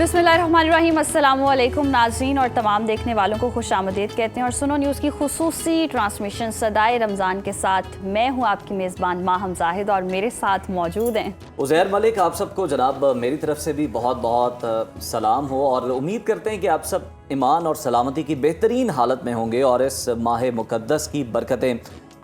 बिस्मिल्लाहिर्रहमानिर्रहीम, अस्सलामुअलैकुम नाज़रीन और तमाम देखने वालों को खुशामदीद कहते हैं और सुनो न्यूज़ की खुसूसी ट्रांसमिशन सदाए रमज़ान के साथ मैं हूँ आपकी मेज़बान माहम जाहिद और मेरे साथ मौजूद हैं उज़ैर मलिक। आप सबको जनाब मेरी तरफ से भी बहुत बहुत सलाम हो और उम्मीद करते हैं कि आप सब ईमान और सलामती की बेहतरीन हालत में होंगे और इस माह मुक़द्दस की बरकतें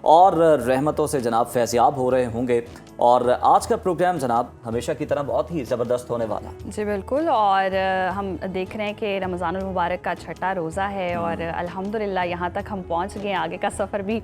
और रहमतों से जनाब फैज़याब हो रहे होंगे। और आज का प्रोग्राम जनाब हमेशा की तरह बहुत ही ज़बरदस्त होने वाला। जी बिल्कुल। और हम देख रहे हैं कि रमज़ानुल मुबारक का छठा रोज़ा है और अल्हम्दुलिल्लाह यहाँ तक हम पहुँच गए। आगे का सफ़र भी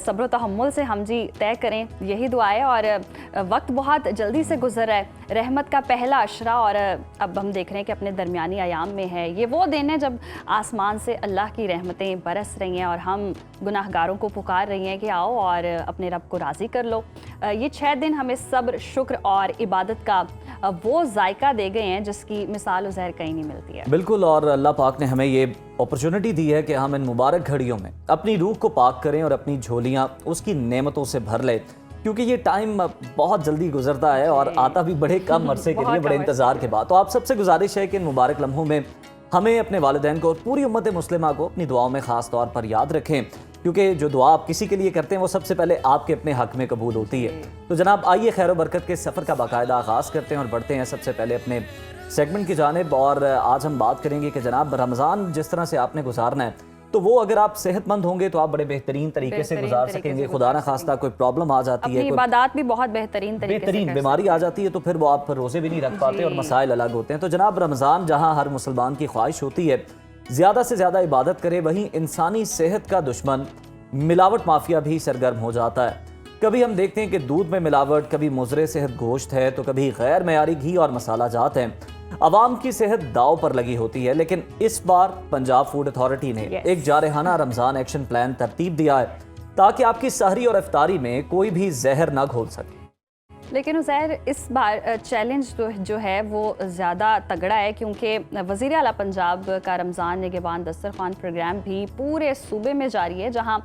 सब्र तहम्मुल से हम जी तय करें, यही दुआ है। और वक्त बहुत जल्दी से गुजर रहा है, रहमत का पहला अशरा और अब हम देख रहे हैं कि अपने दरमियानी अयाम में है। ये वो दिन है जब आसमान से अल्लाह की रहमतें बरस रही हैं और हम गुनाहगारों को पुकार रही हैं कि आओ और अपने रब को राज़ी कर लो। ये 6 दिन हमें सब्र, शुक्र और इबादत का वो जायका दे गए हैं जिसकी मिसाल उज़ैर कहीं नहीं मिलती है। बिल्कुल। और अल्लाह पाक ने हमें ये अपॉर्चुनिटी दी है कि हम इन मुबारक घड़ियों में अपनी रूह को पाक करें और अपनी झोलियाँ उसकी नेमतों से भर लें, क्योंकि ये टाइम बहुत जल्दी गुजरता है और आता भी बड़े कम अरसे के लिए, बड़े इंतज़ार के बाद। तो आप सबसे गुजारिश है कि इन मुबारक लम्हों में हमें अपने वालिदैन को और पूरी उम्मत मुस्लिमा को अपनी दुआओं में ख़ास तौर पर याद रखें, क्योंकि जो दुआ आप किसी के लिए करते हैं वो सबसे पहले आपके अपने हक में कबूल होती है। तो जनाब आइए खैर बरकत के सफ़र का बाकायदा आगाज़ करते हैं और बढ़ते हैं सबसे पहले अपने सेगमेंट की जानिब। और आज हम बात करेंगे कि जनाब रमज़ान जिस तरह से आपने गुजारना है, तो वो अगर आप सेहतमंद होंगे तो आप बड़े बेहतरीन तरीके से गुजार सकेंगे। खुदा ना खास्ता कोई प्रॉब्लम आ जाती है, इबादत भी बहुत बेहतरीन बीमारी आ जाती है, तो फिर वो आप रोज़े भी नहीं रख पाते और मसाइल अलग होते हैं। तो जनाब रमज़ान जहाँ हर मुसलमान की ख्वाहिश होती है ज़्यादा से ज़्यादा इबादत करे, वहीं इंसानी सेहत का दुश्मन मिलावट माफिया भी सरगर्म हो जाता है। कभी हम देखते हैं कि दूध में मिलावट, कभी मुज़रे सेहत गोश्त है, तो कभी गैर मयारी घी और मसाला जात हैं। अवाम की सेहत दाव पर लगी होती है, लेकिन इस बार पंजाब फूड अथॉरिटी ने एक जारहाना रमज़ान एक्शन प्लान तरतीब दिया है ताकि आपकी सहरी और इफ्तारी में कोई भी जहर न घोल सके। लेकिन उज़ैर इस बार चैलेंज जो है वो ज़्यादा तगड़ा है, क्योंकि वज़ीर आला पंजाब का रमज़ान निगहबान दस्तरखान प्रोग्राम भी पूरे सूबे में जारी है, जहां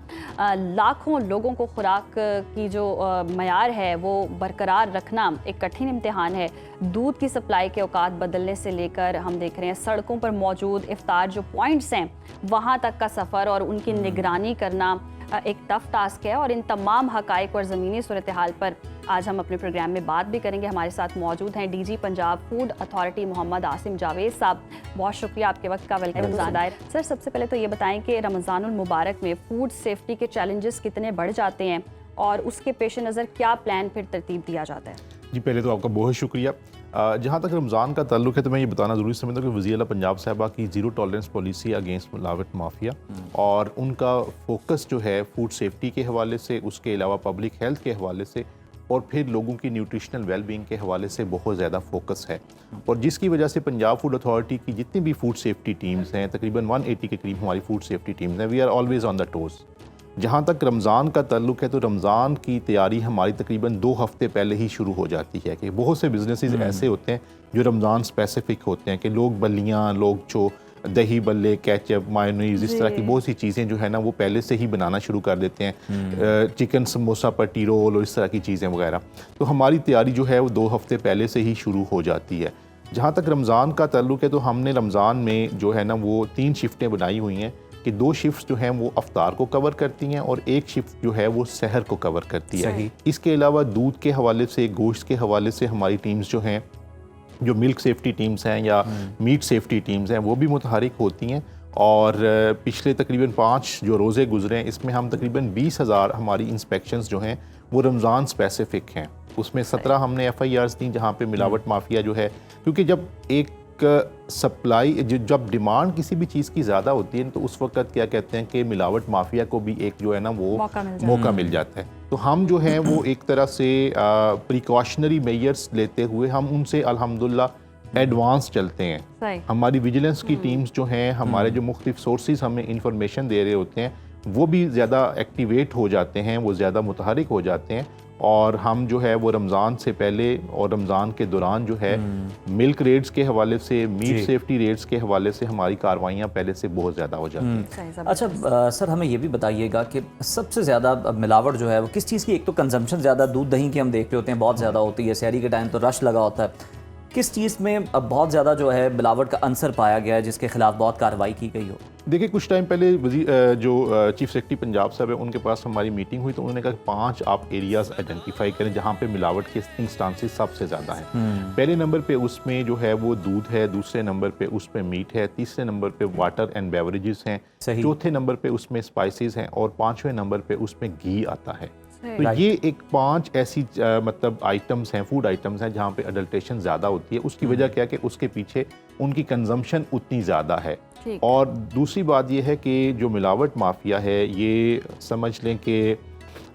लाखों लोगों को खुराक की जो मयार है वो बरकरार रखना एक कठिन इम्तिहान है। दूध की सप्लाई के औकात बदलने से लेकर हम देख रहे हैं सड़कों पर मौजूद इफ्तार जो पॉइंट्स हैं वहाँ तक का सफ़र और उनकी निगरानी करना एक टफ टास्क है। और इन तमाम हक़ाइक़ और ज़मीनी सूरत हाल पर आज हम अपने प्रोग्राम में बात भी करेंगे। हमारे साथ मौजूद हैं DG Punjab food authority Mohammad Asim Javed साहब। बहुत शुक्रिया आपके वक्त का, वेलकम दायर। सर सबसे पहले तो ये बताएं कि रमज़ानुल मुबारक में फूड सेफ्टी के चैलेंजेस कितने बढ़ जाते हैं और उसके पेश नज़र क्या प्लान फिर तरतीब दिया जाता है? जी पहले तो आपका बहुत शुक्रिया। जहाँ तक रमज़ान का ताल्लुक है तो मैं ये बताना ज़रूरी समझता हूँ कि वज़ीर आला पंजाब साहबा की ज़ीरो टॉलरेंस पॉलिसी अगेंस्ट मिलावट माफिया और उनका फोकस जो है फूड सेफ्टी के हवाले से, उसके अलावा पब्लिक हेल्थ के हवाले से और फिर लोगों की न्यूट्रिशनल वेलबींग के हवाले से बहुत ज़्यादा फोकस है। और जिसकी वजह से पंजाब फूड अथॉरिटी की जितनी भी फूड सेफ्टी टीम्स हैं, तकरीबन 180 के करीब हमारी फूड सेफ्टी टीम्स हैं, we are always on the toes. जहाँ तक रमज़ान का ताल्लुक है तो रमज़ान की तैयारी हमारी तकरीबन 2 हफ्ते पहले ही शुरू हो जाती है। कि बहुत से बिजनेसेस ऐसे होते हैं जो रमज़ान स्पेसिफिक होते हैं कि लोग बल्लियाँ, लोग जो दही बल्ले, केचप, मायोनीज़, इस तरह की बहुत सी चीज़ें जो है ना वो पहले से ही बनाना शुरू कर देते हैं। चिकन समोसा, पट्टी रोल और इस तरह की चीज़ें वगैरह। तो हमारी तैयारी जो है वो 2 हफ्ते पहले से ही शुरू हो जाती है। जहाँ तक रमज़ान का ताल्लुक है तो हमने रमज़ान में जो है ना वो 3 शिफ्टें बनाई हुई हैं कि 2 शिफ्ट जो हैं वो अफ्तार को कवर करती हैं और 1 शिफ्ट जो है वो सहर को कवर करती है। इसके अलावा दूध के हवाले से, गोश्त के हवाले से हमारी टीम्स जो हैं, जो मिल्क सेफ्टी टीम्स हैं या मीट सेफ्टी टीम्स हैं, वो भी मुतहरिक होती हैं। और पिछले तकरीबन 5 जो रोज़े गुजरे हैं इसमें हम तकरीबन 20,000 हमारी इंस्पेक्शंस जो हैं वो रमज़ान स्पेसिफिक हैं। उसमें 17 हमने FIRs दी जहाँ पे मिलावट माफिया जो है, क्योंकि जब एक सप्लाई जब डिमांड किसी भी चीज़ की ज़्यादा होती है तो उस वक्त क्या कहते हैं कि मिलावट माफिया को भी एक जो है ना वो मौका मिल जाता है। तो हम जो है वो एक तरह से प्रिकॉशनरी मेजर्स लेते हुए हम उनसे अल्हम्दुलिल्लाह एडवांस चलते हैं। हमारी विजिलेंस की टीम्स जो हैं, हमारे जो मुख्तलिफ सोर्सेज हमें इंफॉर्मेशन दे रहे होते हैं वो भी ज़्यादा एक्टिवेट हो जाते हैं, वो ज़्यादा मुतहरिक हो जाते हैं। और हम जो है वो रमज़ान से पहले और रमज़ान के दौरान जो है मिल्क रेट्स के हवाले से, मीट सेफ्टी रेट्स के हवाले से हमारी कार्रवाइयाँ पहले से बहुत ज़्यादा हो जाती हैं। अच्छा सर हमें ये भी बताइएगा कि सबसे ज़्यादा मिलावट जो है वो किस चीज़ की? एक तो कंजम्पशन ज़्यादा दूध दही की हम देख रहे होते हैं बहुत ज़्यादा होती है, सहरी के टाइम तो रश लगा होता है, किस चीज़ में अब बहुत ज़्यादा जो है मिलावट का अंसर पाया गया है जिसके खिलाफ बहुत कार्रवाई की गई हो? देखिए, कुछ टाइम पहले जो चीफ सेक्रेटरी पंजाब साहब है, उनके पास हमारी मीटिंग हुई तो उन्होंने कहा 5 आप एरियाज़ आइडेंटिफाई करें जहाँ पे मिलावट के इंस्टांसेस सबसे ज़्यादा हैं। पहले नंबर पे उसमें जो है वो दूध है, दूसरे नंबर पे उसमें मीट है, तीसरे नंबर पे वाटर एंड बेवरेजेस हैं, चौथे नंबर पे उसमें स्पाइसेस हैं और 5वें नंबर पे उसमें घी आता है। तो ये एक 5 ऐसी मतलब आइटम्स हैं, फूड आइटम्स हैं जहाँ पे अडल्ट्रेशन ज़्यादा होती है। उसकी वजह क्या है कि उसके पीछे उनकी कंजम्पशन उतनी ज़्यादा है। और दूसरी बात ये है कि जो मिलावट माफिया है ये समझ लें कि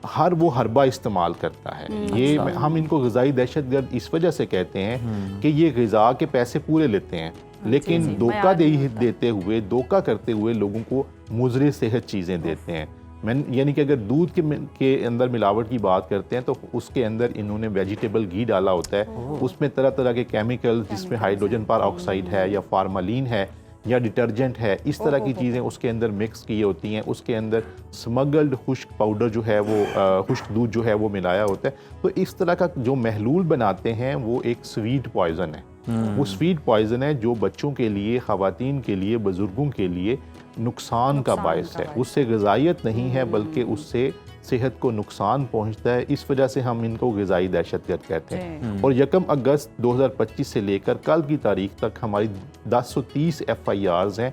हर वो हरबा इस्तेमाल करता है। ये हम इनको ग़िज़ाई दहशतगर्द इस वजह से कहते हैं कि ये ग़िज़ा के पैसे पूरे लेते हैं, लेकिन धोखा देते हुए, धोखा करते हुए लोगों को मुज़र सेहत चीज़ें देते हैं। यानी कि अगर दूध के अंदर मिलावट की बात करते हैं तो उसके अंदर इन्होंने वेजिटेबल घी डाला होता है, उसमें तरह तरह के केमिकल जिसमें हाइड्रोजन पर ऑक्साइड है या फार्मालिन है या डिटर्जेंट है, इस तरह की चीज़ें उसके अंदर मिक्स की होती हैं। उसके अंदर स्मगल्ड खुश्क पाउडर जो है वो खुश्क दूध जो है वो मिलाया होता है। तो इस तरह का जो महलूल बनाते हैं वो एक स्वीट पॉइज़न है। वो स्वीट पॉइज़न है जो बच्चों के लिए, ख़वातीन के लिए, बुज़ुर्गों के लिए नुकसान का बायस है। उससे ग़िज़ाइयत नहीं है बल्कि उससे सेहत को नुकसान पहुंचता है। इस वजह से हम इनको ग़िज़ाई दहशतगर्द कहते हैं। और 1 अगस्त 2025 से लेकर कल की तारीख तक हमारी 1030 FIRs हैं।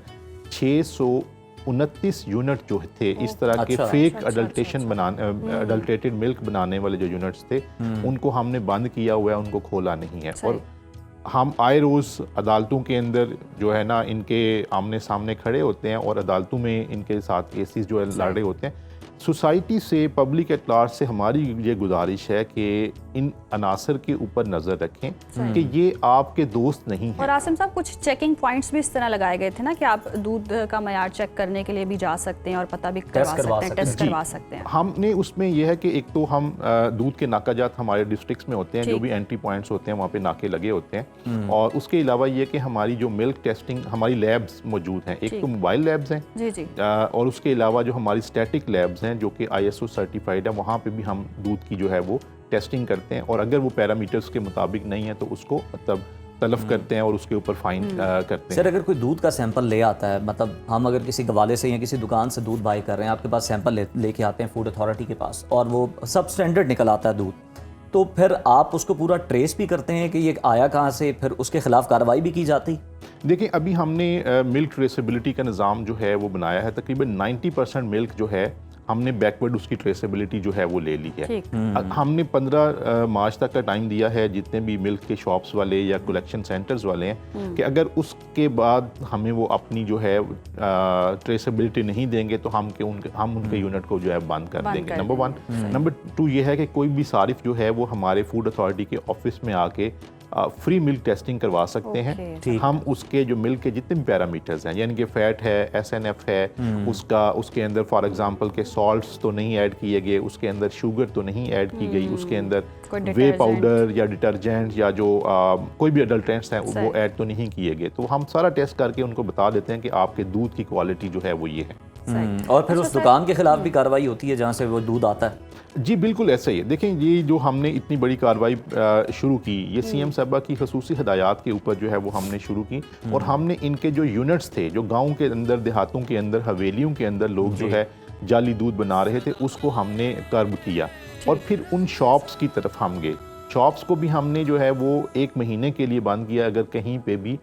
629 यूनिट जो थे इस तरह के फेक अडल्ट्रेशन अडल्ट्रेटेड मिल्क बनाने वाले जो यूनिट्स थे उनको हमने बंद किया हुआ है, उनको खोला नहीं है। और हम आए रोज़ अदालतों के अंदर जो है ना इनके आमने सामने खड़े होते हैं और अदालतों में इनके साथ केसेस जो है लड़ रहे होते हैं। सोसाइटी से, पब्लिक एट लार्ज से हमारी ये गुजारिश है कि इन अनासर के ऊपर नज़र रखें कि ये आपके दोस्त नहीं हैं। और आसिम साहब, कुछ चेकिंग पॉइंट्स भी इस तरह लगाए गए थे ना कि आप दूध का मयार चेक करने के लिए भी जा सकते हैं और पता भी करवा सकते हैं, टेस्ट करवा सकते हैं। हमने उसमें यह है कि एक तो हम दूध के नाकाजात हमारे डिस्ट्रिक्ट्स में होते हैं, जो भी एंट्री पॉइंट्स होते हैं वहाँ पे नाके लगे होते हैं। और उसके अलावा ये कि हमारी जो मिल्क टेस्टिंग हमारी लैब्स मौजूद हैं, एक तो मोबाइल लैब्स हैं और उसके अलावा जो हमारी स्टैटिक लैब्स हैं जो कि ISO सर्टिफाइड है, वहाँ पे भी हम दूध की जो है वो टेस्टिंग करते हैं और अगर वो पैरामीटर्स के मुताबिक नहीं है तो उसको मतलब तलब करते हैं और उसके ऊपर फाइन करते हैं। सर, अगर कोई दूध का सैंपल ले आता है, मतलब हम अगर किसी गवाले से या किसी दुकान से दूध बाई कर रहे हैं, आपके पास सैंपल लेके आते हैं फूड अथॉरिटी के पास और वो सब स्टैंडर्ड निकल आता है दूध, तो फिर आप उसको पूरा ट्रेस भी करते हैं कि ये आया कहाँ से, फिर उसके खिलाफ कार्रवाई भी की जाती? देखिए, अभी हमने मिल्क ट्रेसेबिलिटी का निज़ाम जो है वो बनाया है। तकरीबन 90% मिल्क जो है हमने बैकवर्ड उसकी ट्रेसेबिलिटी जो है वो ले ली है। हमने 15 मार्च तक का टाइम दिया है जितने भी मिल्क के शॉप्स वाले या कलेक्शन सेंटर्स वाले हैं कि अगर उसके बाद हमें वो अपनी जो है ट्रेसेबिलिटी नहीं देंगे तो हम उनके यूनिट को जो है बंद कर देंगे। नंबर 1। नंबर 2 ये है कि कोई भी सारिफ जो है वो हमारे फूड अथॉरिटी के ऑफिस में आके फ्री मिल्क टेस्टिंग करवा सकते हैं। हम उसके जो मिल्क के जितने भी पैरामीटर्स हैं, यानी कि फैट है, SNF है, उसके अंदर फॉर एग्जांपल के सॉल्ट्स तो नहीं ऐड किए गए, उसके अंदर शुगर तो नहीं ऐड की गई, उसके अंदर वे पाउडर या डिटर्जेंट या जो कोई भी अडल्ट्रेंट्स हैं वो ऐड तो नहीं किए गए। तो हम सारा टेस्ट करके उनको बता देते हैं कि आपके दूध की क्वालिटी जो है वो ये है। और फिर उस दुकान के खिलाफ भी कार्रवाई होती है जहाँ से वो दूध आता है? जी बिल्कुल ऐसा ही है। देखें, ये जो हमने इतनी बड़ी कार्रवाई शुरू की, ये CM साहबा की खसूसी हदायत के ऊपर जो है वो हमने शुरू की और हमने इनके जो यूनिट्स थे, जो गाँव के अंदर, देहातों के अंदर, हवेलियों के अंदर लोग जो है जाली दूध बना रहे थे, उसको हमने कर्ब किया और फिर उन शॉप्स की तरफ हम गए। शॉप्स को भी हमने जो है वो 1 महीने के लिए बंद किया। अगर कहीं पे भी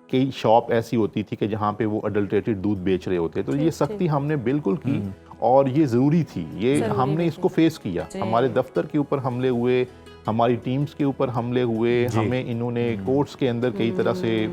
कई शॉप ऐसी होती थी कि जहाँ पे वो अडल्ट्रेटेड दूध बेच रहे होते, तो ये सख्ती हमने बिल्कुल की और ये ज़रूरी थी। ये हमने इसको फेस किया। हमारे दफ्तर के ऊपर हमले हुए, हमारी टीम्स के ऊपर हमले हुए, हमें इन्होंने कोर्ट्स के अंदर कई तरह से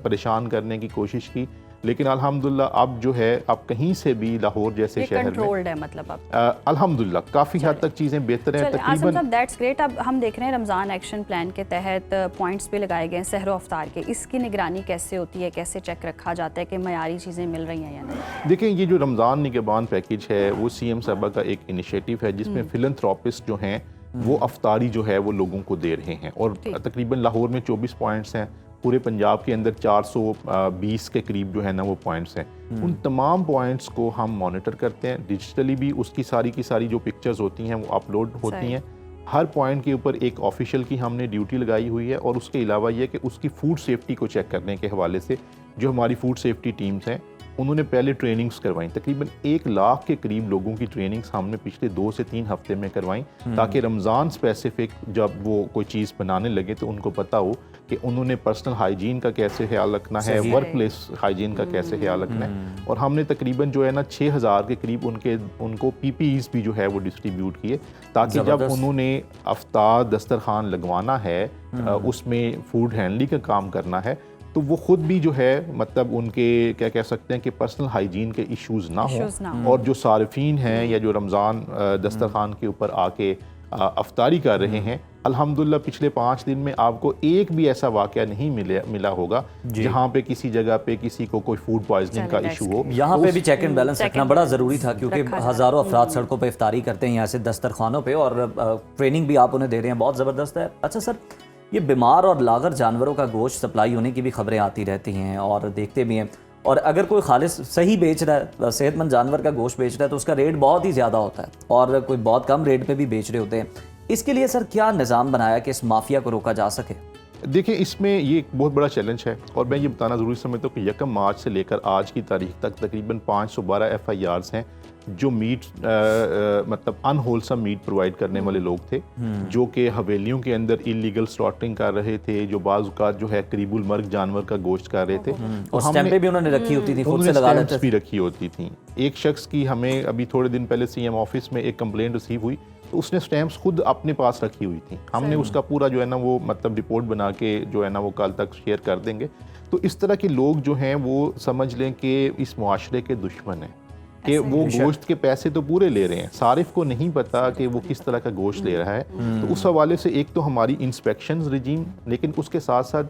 परेशान करने की कोशिश की, लेकिन अल्हम्दुलिल्लाह अब जो है, अब कहीं से भी लाहौर जैसे शहर में है, मतलब अब अल्हम्दुलिल्लाह काफ़ी हद तक चीज़ें बेहतर हैं। तकरीबन दैट्स ग्रेट। अब हम देख रहे हैं रमज़ान एक्शन प्लान के तहत पॉइंट्स भी लगाए गए हैं सहरो अफ्तार के। इसकी निगरानी कैसे होती है, कैसे चेक रखा जाता है कि मयारी चीज़ें मिल रही हैं या नहीं? देखिए, ये जो रमज़ान निगहबान पैकेज है वो CM साहबा का एक इनिशिएटिव है जिसमें फिलंथ्रोपिस्ट जो हैं वो अफ्तारी जो है वो लोगों को दे रहे हैं और तकरीबन लाहौर में 24 पॉइंट्स हैं। पूरे पंजाब के अंदर 420 के करीब जो है ना वो पॉइंट्स हैं। उन तमाम पॉइंट्स को हम मॉनिटर करते हैं डिजिटली भी। उसकी सारी की सारी जो पिक्चर्स होती हैं वो अपलोड होती हैं हर पॉइंट के ऊपर एक ऑफिशियल की हमने ड्यूटी लगाई हुई है, और उसके अलावा ये कि उसकी फूड सेफ्टी को चेक करने के हवाले से जो हमारी फूड सेफ्टी टीम्स हैं उन्होंने पहले ट्रेनिंग्स करवाई। तकरीबन 1 लाख के करीब लोगों की ट्रेनिंग्स हमने पिछले 2 से 3 हफ्ते में करवाई, ताकि रमज़ान स्पेसिफिक जब वो कोई चीज़ बनाने लगे तो उनको पता हो कि उन्होंने पर्सनल हाइजीन का कैसे ख्याल रखना है, वर्क प्लेस हाइजीन का कैसे ख्याल रखना है। और हमने तकरीबन जो है ना 6000 के करीब उनको PPEs भी जो है वो डिस्ट्रीब्यूट किए, ताकि जब उन्होंने अफ्तार दस्तरखान लगवाना है, उसमें फूड हैंडलिंग का काम करना है, तो वो खुद भी जो है मतलब उनके क्या कह सकते हैं कि पर्सनल हाइजीन के इश्यूज़ ना हो, और जो सार्फिन हैं या जो रमज़ान दस्तरखान के ऊपर आके अफ्तारी कर रहे हैं, अल्हम्दुलिल्लाह पिछले 5 दिन में आपको एक भी ऐसा वाक़या नहीं मिला होगा जहाँ पे किसी जगह पे किसी को कोई फूड पॉइजनिंग का इशू हो। यहाँ पे भी चेक एंड बैलेंस रखना बड़ा ज़रूरी था, क्योंकि हज़ारों अफराद सड़कों पे इफ्तारी करते हैं यहाँ से दस्तरखानों पे, और ट्रेनिंग भी आप उन्हें दे रहे हैं, बहुत ज़बरदस्त है। अच्छा सर, ये बीमार और लागर जानवरों का गोश्त सप्लाई होने की भी खबरें आती रहती हैं और देखते भी हैं, और अगर कोई खालिस सही बेच रहा है, सेहतमंद जानवर का गोश्त बेच रहा है, तो उसका रेट बहुत ही ज़्यादा होता है, और कोई बहुत कम रेट पे भी बेच रहे होते हैं। इसके लिए सर क्या निज़ाम बनाया कि इस माफिया को रोका जा सके? देखिए, इसमें ये एक बहुत बड़ा चैलेंज है, और मैं ये बताना ज़रूरी समझता हूँ कि 1 मार्च से लेकर आज की तारीख तक तकरीबन 512 FIRs हैं जो मीट मतलब अनहोलसम मीट प्रोवाइड करने वाले लोग थे, जो कि हवेलियों के अंदर इलीगल स्लॉटरिंग कर रहे थे, जो बाज़ औक़ात जो है करीबुल मर्ग जानवर का गोश्त कर रहे थे, और स्टैंपें भी उन्होंने रखी होती थी, खुद से लगा लेते थे, भी रखी होती थी। एक शख्स की हमें अभी थोड़े दिन पहले CM ऑफिस में एक कंप्लेंट रिसीव हुई, तो उसने स्टैम्प्स खुद अपने पास रखी हुई थी। हमने उसका पूरा जो है ना वो मतलब रिपोर्ट बना के जो है ना वो कल तक शेयर कर देंगे। तो इस तरह के लोग जो हैं वो समझ लें कि इस मुआशरे के दुश्मन हैं, कि वो गोश्त के पैसे तो पूरे ले रहे हैं, सारिफ को नहीं पता कि वो किस तरह का गोश्त ले रहा है। तो उस हवाले से एक तो हमारी इंस्पेक्शंस रिजीम, लेकिन उसके साथ साथ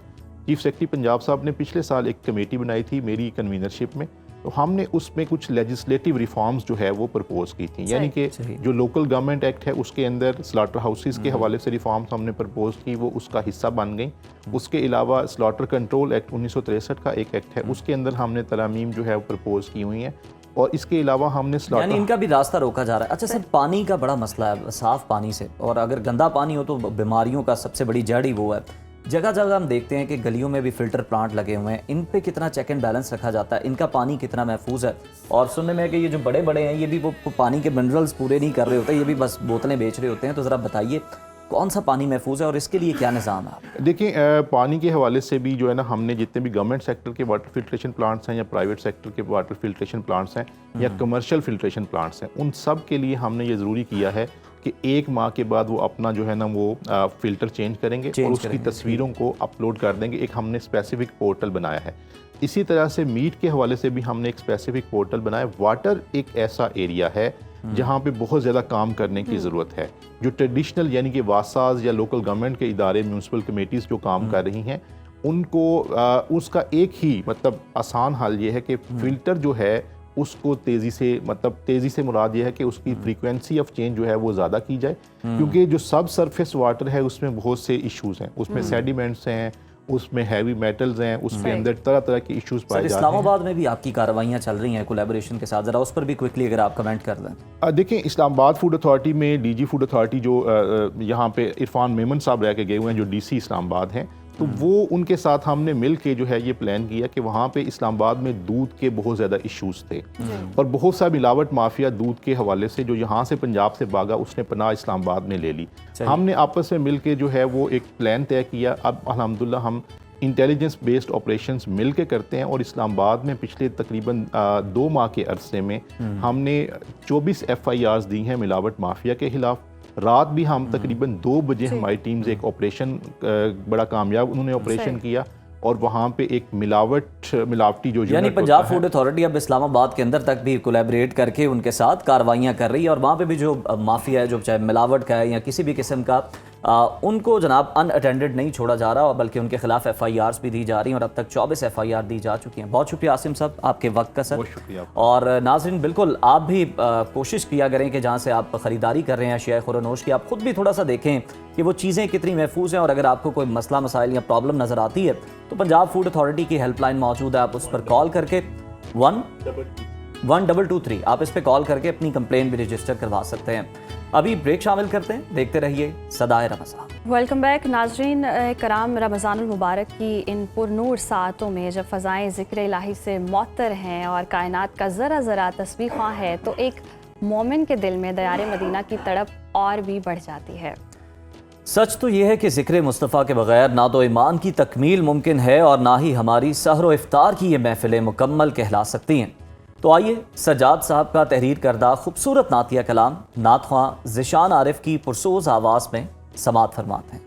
चीफ सेक्रेटरी पंजाब साहब ने पिछले साल एक कमेटी बनाई थी मेरी कन्वीनरशिप में, तो हमने उसमें कुछ लेजिस्लेटिव रिफॉर्म्स जो है वो प्रपोज की थी, यानी कि जो लोकल गवर्नमेंट एक्ट है उसके अंदर स्लॉटर हाउसेस के हवाले से रिफॉर्म्स हमने प्रपोज की, वो उसका हिस्सा बन गई। उसके अलावा स्लॉटर कंट्रोल एक्ट 1963 का एक एक्ट है, उसके अंदर हमने तरामीम जो है वो प्रपोज की हुई हैं, और इसके अलावा हमने यानी इनका भी रास्ता रोका जा रहा है। अच्छा सर, पानी का बड़ा मसला है, साफ़ पानी से, और अगर गंदा पानी हो तो बीमारियों का सबसे बड़ी जड़ ही वो है। जगह जगह हम देखते हैं कि गलियों में भी फ़िल्टर प्लांट लगे हुए हैं, इन पे कितना चेक एंड बैलेंस रखा जाता है, इनका पानी कितना महफूज है? और सुनने में है कि ये जो बड़े बड़े हैं ये भी वो पानी के मिनरल्स पूरे नहीं कर रहे होते, ये भी बस बोतलें बेच रहे होते हैं। तो ज़रा बताइए कौन सा पानी महफूज है और इसके लिए क्या निज़ाम है? देखिए, पानी के हवाले से भी जो है ना हमने जितने भी गवर्नमेंट सेक्टर के वाटर फिल्ट्रेशन प्लांट्स हैं या प्राइवेट सेक्टर के वाटर फिल्ट्रेशन प्लांट्स हैं या कमर्शियल फिल्ट्रेशन प्लांट्स हैं, उन सब के लिए हमने ये ज़रूरी किया है कि 1 माह के बाद वो अपना जो है ना वो फ़िल्टर चेंज करेंगे और उसकी तस्वीरों को अपलोड कर देंगे। एक हमने स्पेसिफिक पोर्टल बनाया है। इसी तरह से मीट के हवाले से भी हमने एक स्पेसिफिक पोर्टल बनाया। वाटर एक ऐसा एरिया है जहाँ पे बहुत ज़्यादा काम करने की ज़रूरत है। जो ट्रेडिशनल यानी कि वासाज या लोकल गवर्नमेंट के इदारे, म्यूनसिपल कमेटीज़ जो काम कर रही हैं, उनको उसका एक ही मतलब आसान हल ये है कि फ़िल्टर जो है उसको तेज़ी से मुराद ये है कि उसकी फ्रीक्वेंसी ऑफ चेंज जो है वो ज़्यादा की जाए, क्योंकि जो सब सरफेस वाटर है उसमें बहुत से इश्यूज़ हैं, उसमें सेडिमेंट्स हैं, उसमें हैवी मेटल्स हैं, उसके अंदर तरह तरह के इश्यूज पाए जाते हैं। इस्लामाबाद में भी आपकी कार्रवाइयाँ चल रही हैं कोलैबोरेशन के साथ, ज़रा उस पर भी क्विकली अगर आप कमेंट कर दें। देखिए, इस्लामाबाद फूड अथॉरिटी में DG फूड अथॉरिटी जो यहाँ पे इरफान मेमन साहब रह के गए हुए हैं, जो DC इस्लामाबाद हैं, तो वो उनके साथ हमने मिल के जो है ये प्लान किया कि वहाँ पे इस्लामाबाद में दूध के बहुत ज़्यादा इश्यूज थे और बहुत सा मिलावट माफिया दूध के हवाले से जो यहाँ से पंजाब से भागा उसने पनाह इस्लामाबाद में ले ली। हमने आपस में मिल के जो है वो एक प्लान तय किया। अब अल्हम्दुलिल्लाह हम इंटेलिजेंस बेस्ड ऑपरेशंस मिल के करते हैं और इस्लामाबाद में पिछले तकरीबन 2 माह के अरसे में हमने 24 FIRs दी हैं मिलावट माफिया के खिलाफ। रात भी हम तकरीबन 2 बजे हमारी टीम्स एक ऑपरेशन बड़ा कामयाब उन्होंने ऑपरेशन किया और वहाँ पे एक मिलावटी जो यानी पंजाब फूड अथॉरिटी अब इस्लामाबाद के अंदर तक भी कोलैबोरेट करके उनके साथ कार्रवाइयाँ कर रही है और वहाँ पे भी जो माफिया है, जो चाहे मिलावट का है या किसी भी किस्म का, उनको जनाब अनअटेंडेड नहीं छोड़ा जा रहा और बल्कि उनके खिलाफ FIRs भी दी जा रही हैं और अब तक 24 FIR दी जा चुकी हैं। बहुत शुक्रिया आसिम साहब आपके वक्त का सर। और नाज़रीन बिल्कुल आप भी कोशिश किया करें कि जहाँ से आप ख़रीदारी कर रहे हैं अशिया खुरनोश की, आप ख़ुद भी थोड़ा सा देखें कि वो चीज़ें कितनी महफूज हैं और अगर आपको कोई मसला मसाइल या प्रॉब्लम नज़र आती है तो पंजाब फूड अथॉरिटी की हेल्पलाइन मौजूद है, आप उस पर कॉल करके 1223। आप इस पे कॉल करके अपनी कंप्लेन भी रजिस्टर करवा सकते हैं। अभी ब्रेक शामिल करते हैं, देखते रहिए सदाए रमज़ान। वेलकम बैक नाजरीन कराम, रमज़ानुल मुबारक की इन पुरनूर सातों में जब फ़ज़ाएँ ज़िक्र इलाही से मुअत्तर हैं और कायनात का ज़रा ज़रा तस्बीह ख्वां है, तो एक मोमिन के दिल में दयार मदीना की तड़प और भी बढ़ जाती है। सच तो यह है कि ज़िक्र मुस्तफ़ा के बगैर ना तो ईमान की तकमील मुमकिन है और ना ही हमारी सहर व इफ्तार की ये महफ़िलें मुकम्मल कहला सकती हैं। तो आइए सज्जाद साहब का तहरीर करदा खूबसूरत नातिया कलाम नात ख्वां ज़िशान आरिफ की पुरसोज़ आवाज़ में समात फरमाते हैं।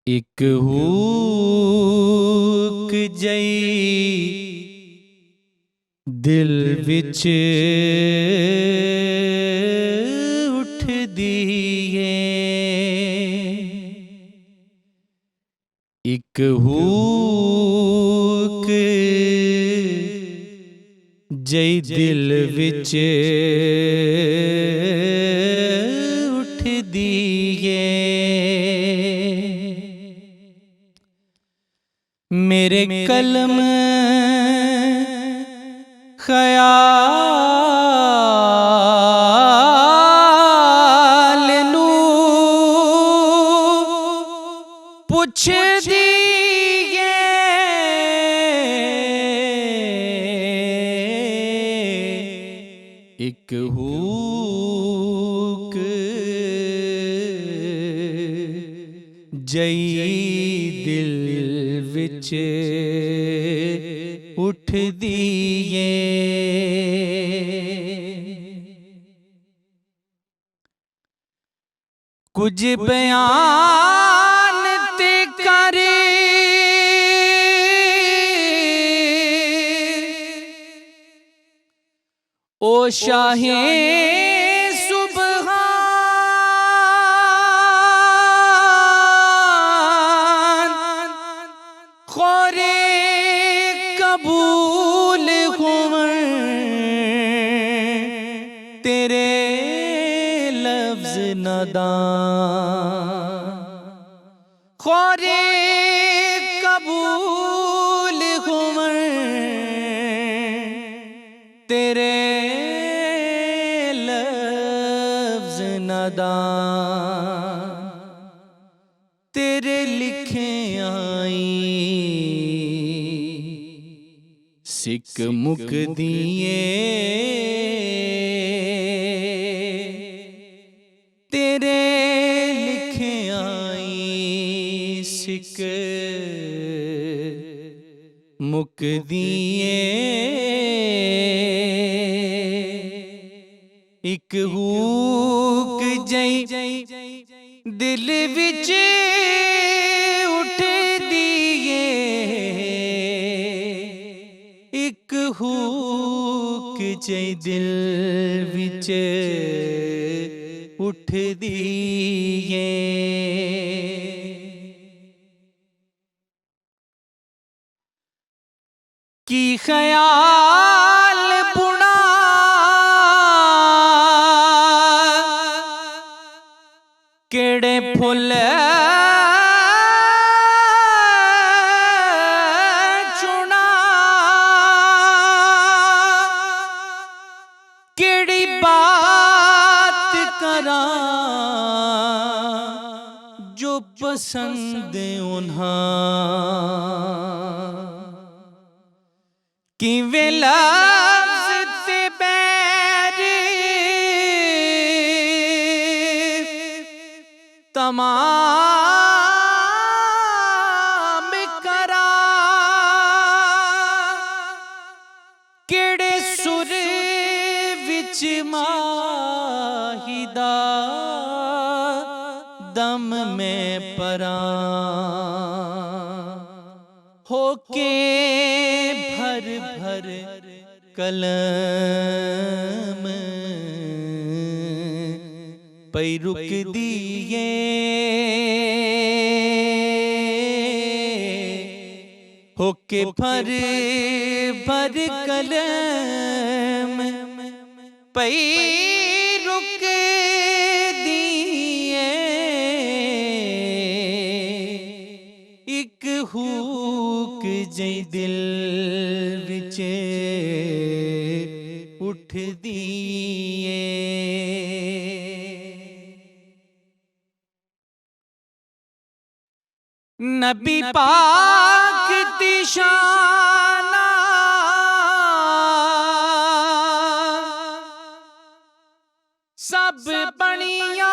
एक हुक जई दिल विच उठ दिए, एक हुक जई दिल विच उठ दिए, मेरे कलम ख्याल नू पुछ दिए, एक हुक जई दिल विच उठ दिए, कुछ बयान ते कर ओ शाहे सुबहान, खोरे कबूल हुए तेरे लफ्ज नदान, खोरे कबूल हुए तेरे लफ्ज नदान, तेरे लिखे आई सिक मुक दिए, तेरे लिखे आई सिक मुक दिए, एक हुक जई दिल विच उठ दिए, एक हुक जई दिल विच उठ दिए, की ख्याल बुना केड़े फुल चुना, केड़ी बात करा जो पसंद उन्हां, किवें लफ्ज़ ते बैर तमाम करा, केड़े सुर विच माहिदा दम में परा, होके भर भर कलम पई रुक दिए होके भर भर कलम पई रुक दिए एक हुक जई दिल विच उठ दिए नबी पाक दी शाना सब बनिया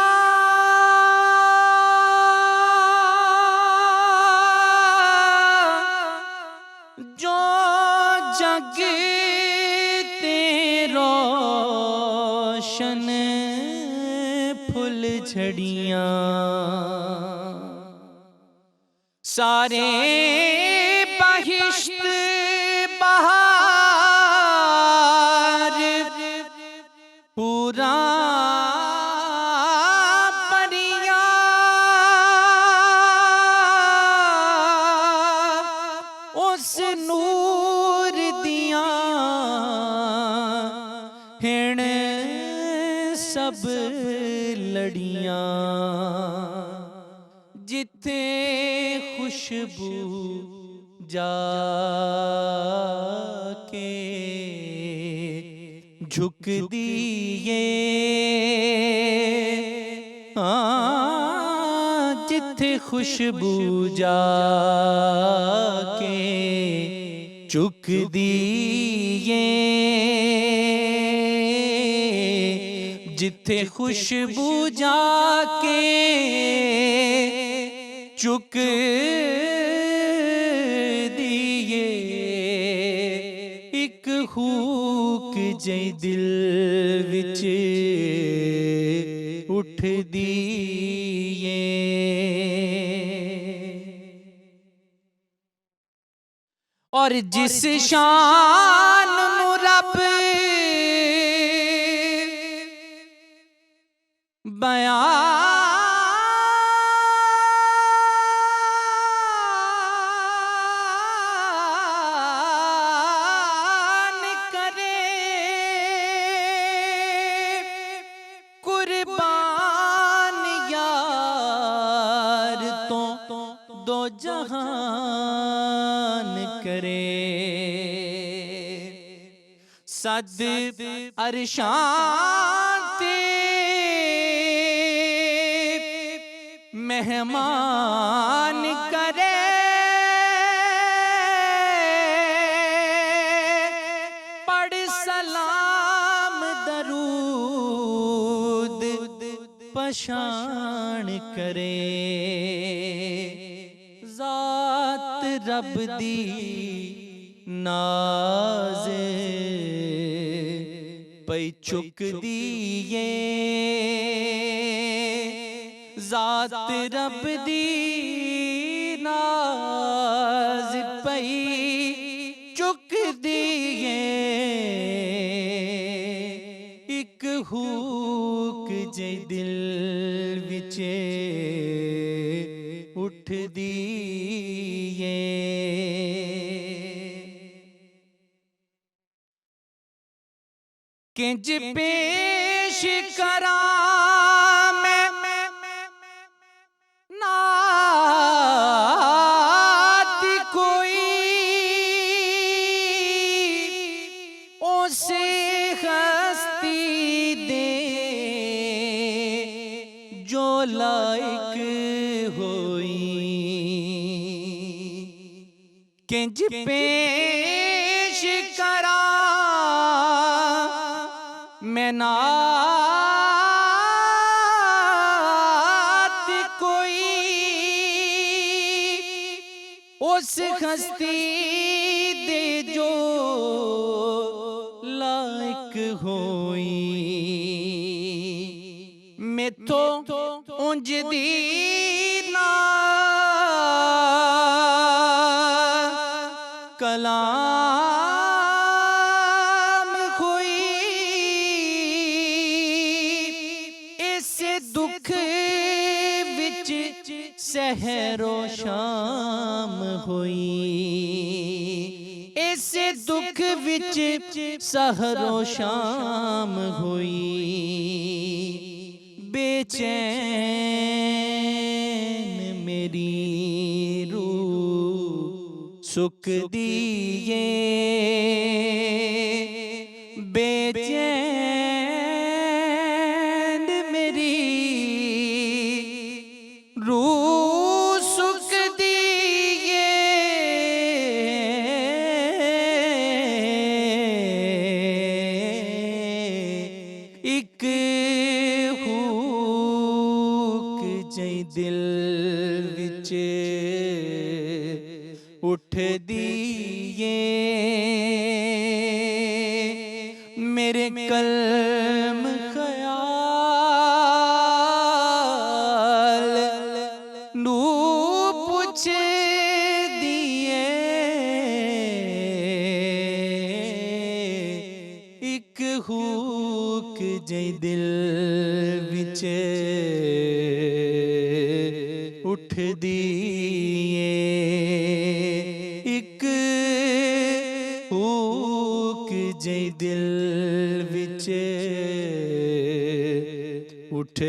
जो जग ते रोशन फुल झड़ियां सारे बहिश्त बहार पूरा परिया उस नूर दिया हिण सब लड़ियां जिथे खुशबू जाके झुक दिए जिथे खुशबू जाके झुक दिए जिथे खुशबू जाके चुक दिए एक हुक जई दिल विच उठ दिए और जिस शान नू रब बयान करे कुर्बान यार तो दो जहान करे सद अरशां ते मेहमान करे पढ़ सलाम दरूद पशान करे जात रब दी नाज पई चुक दिए जात रब दी नाज पई चुक दिए एक हुक जे दिल विच उठ दिए किंज पेश करा मैं नात कोई उसे हस्ती दे जो लायक होई किंज पेश करा मैं नात कोई उस हस्ती दे जो लायक होई मेथों उंज दी ना कलाम कोई इस दुख विच सहरो शाम होई, इस दुख विच सहरो शाम होई, बेचैन मेरी रूह सुख दिए, बेचैन मेरी रूह सुख दिए, एक हुक जई दिल विच उठ दिए, मेरे कलम ख्याल नू पूछ दिए, एक हुक जई दिल विच उठ दिए, एक हुक जई दिल विच उठ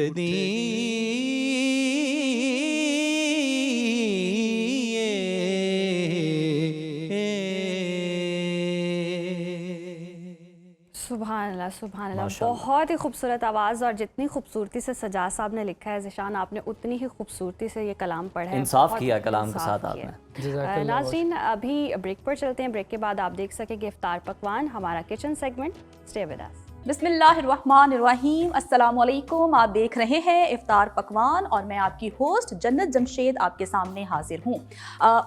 सुभान अल्लाह, सुभान अल्लाह। माशाअल्लाह। बहुत ही खूबसूरत आवाज़, और जितनी खूबसूरती से सजाद साहब ने लिखा है ज़िशान, आपने उतनी ही खूबसूरती से ये कलाम पढ़ा है। इंसाफ बहुत किया कलाम के इंसाफ साथ किया। आपने। नाज़रीन, अभी ब्रेक पर चलते हैं। ब्रेक के बाद आप देख सकेंगे इफ्तार पकवान, हमारा kitchen segment. Stay with us. बिस्मिल्लाहिर्रहमानिर्रहीम, अस्सलाम वालेकुम। आप देख रहे हैं इफ्तार पकवान और मैं आपकी होस्ट जन्नत जमशेद आपके सामने हाजिर हूँ।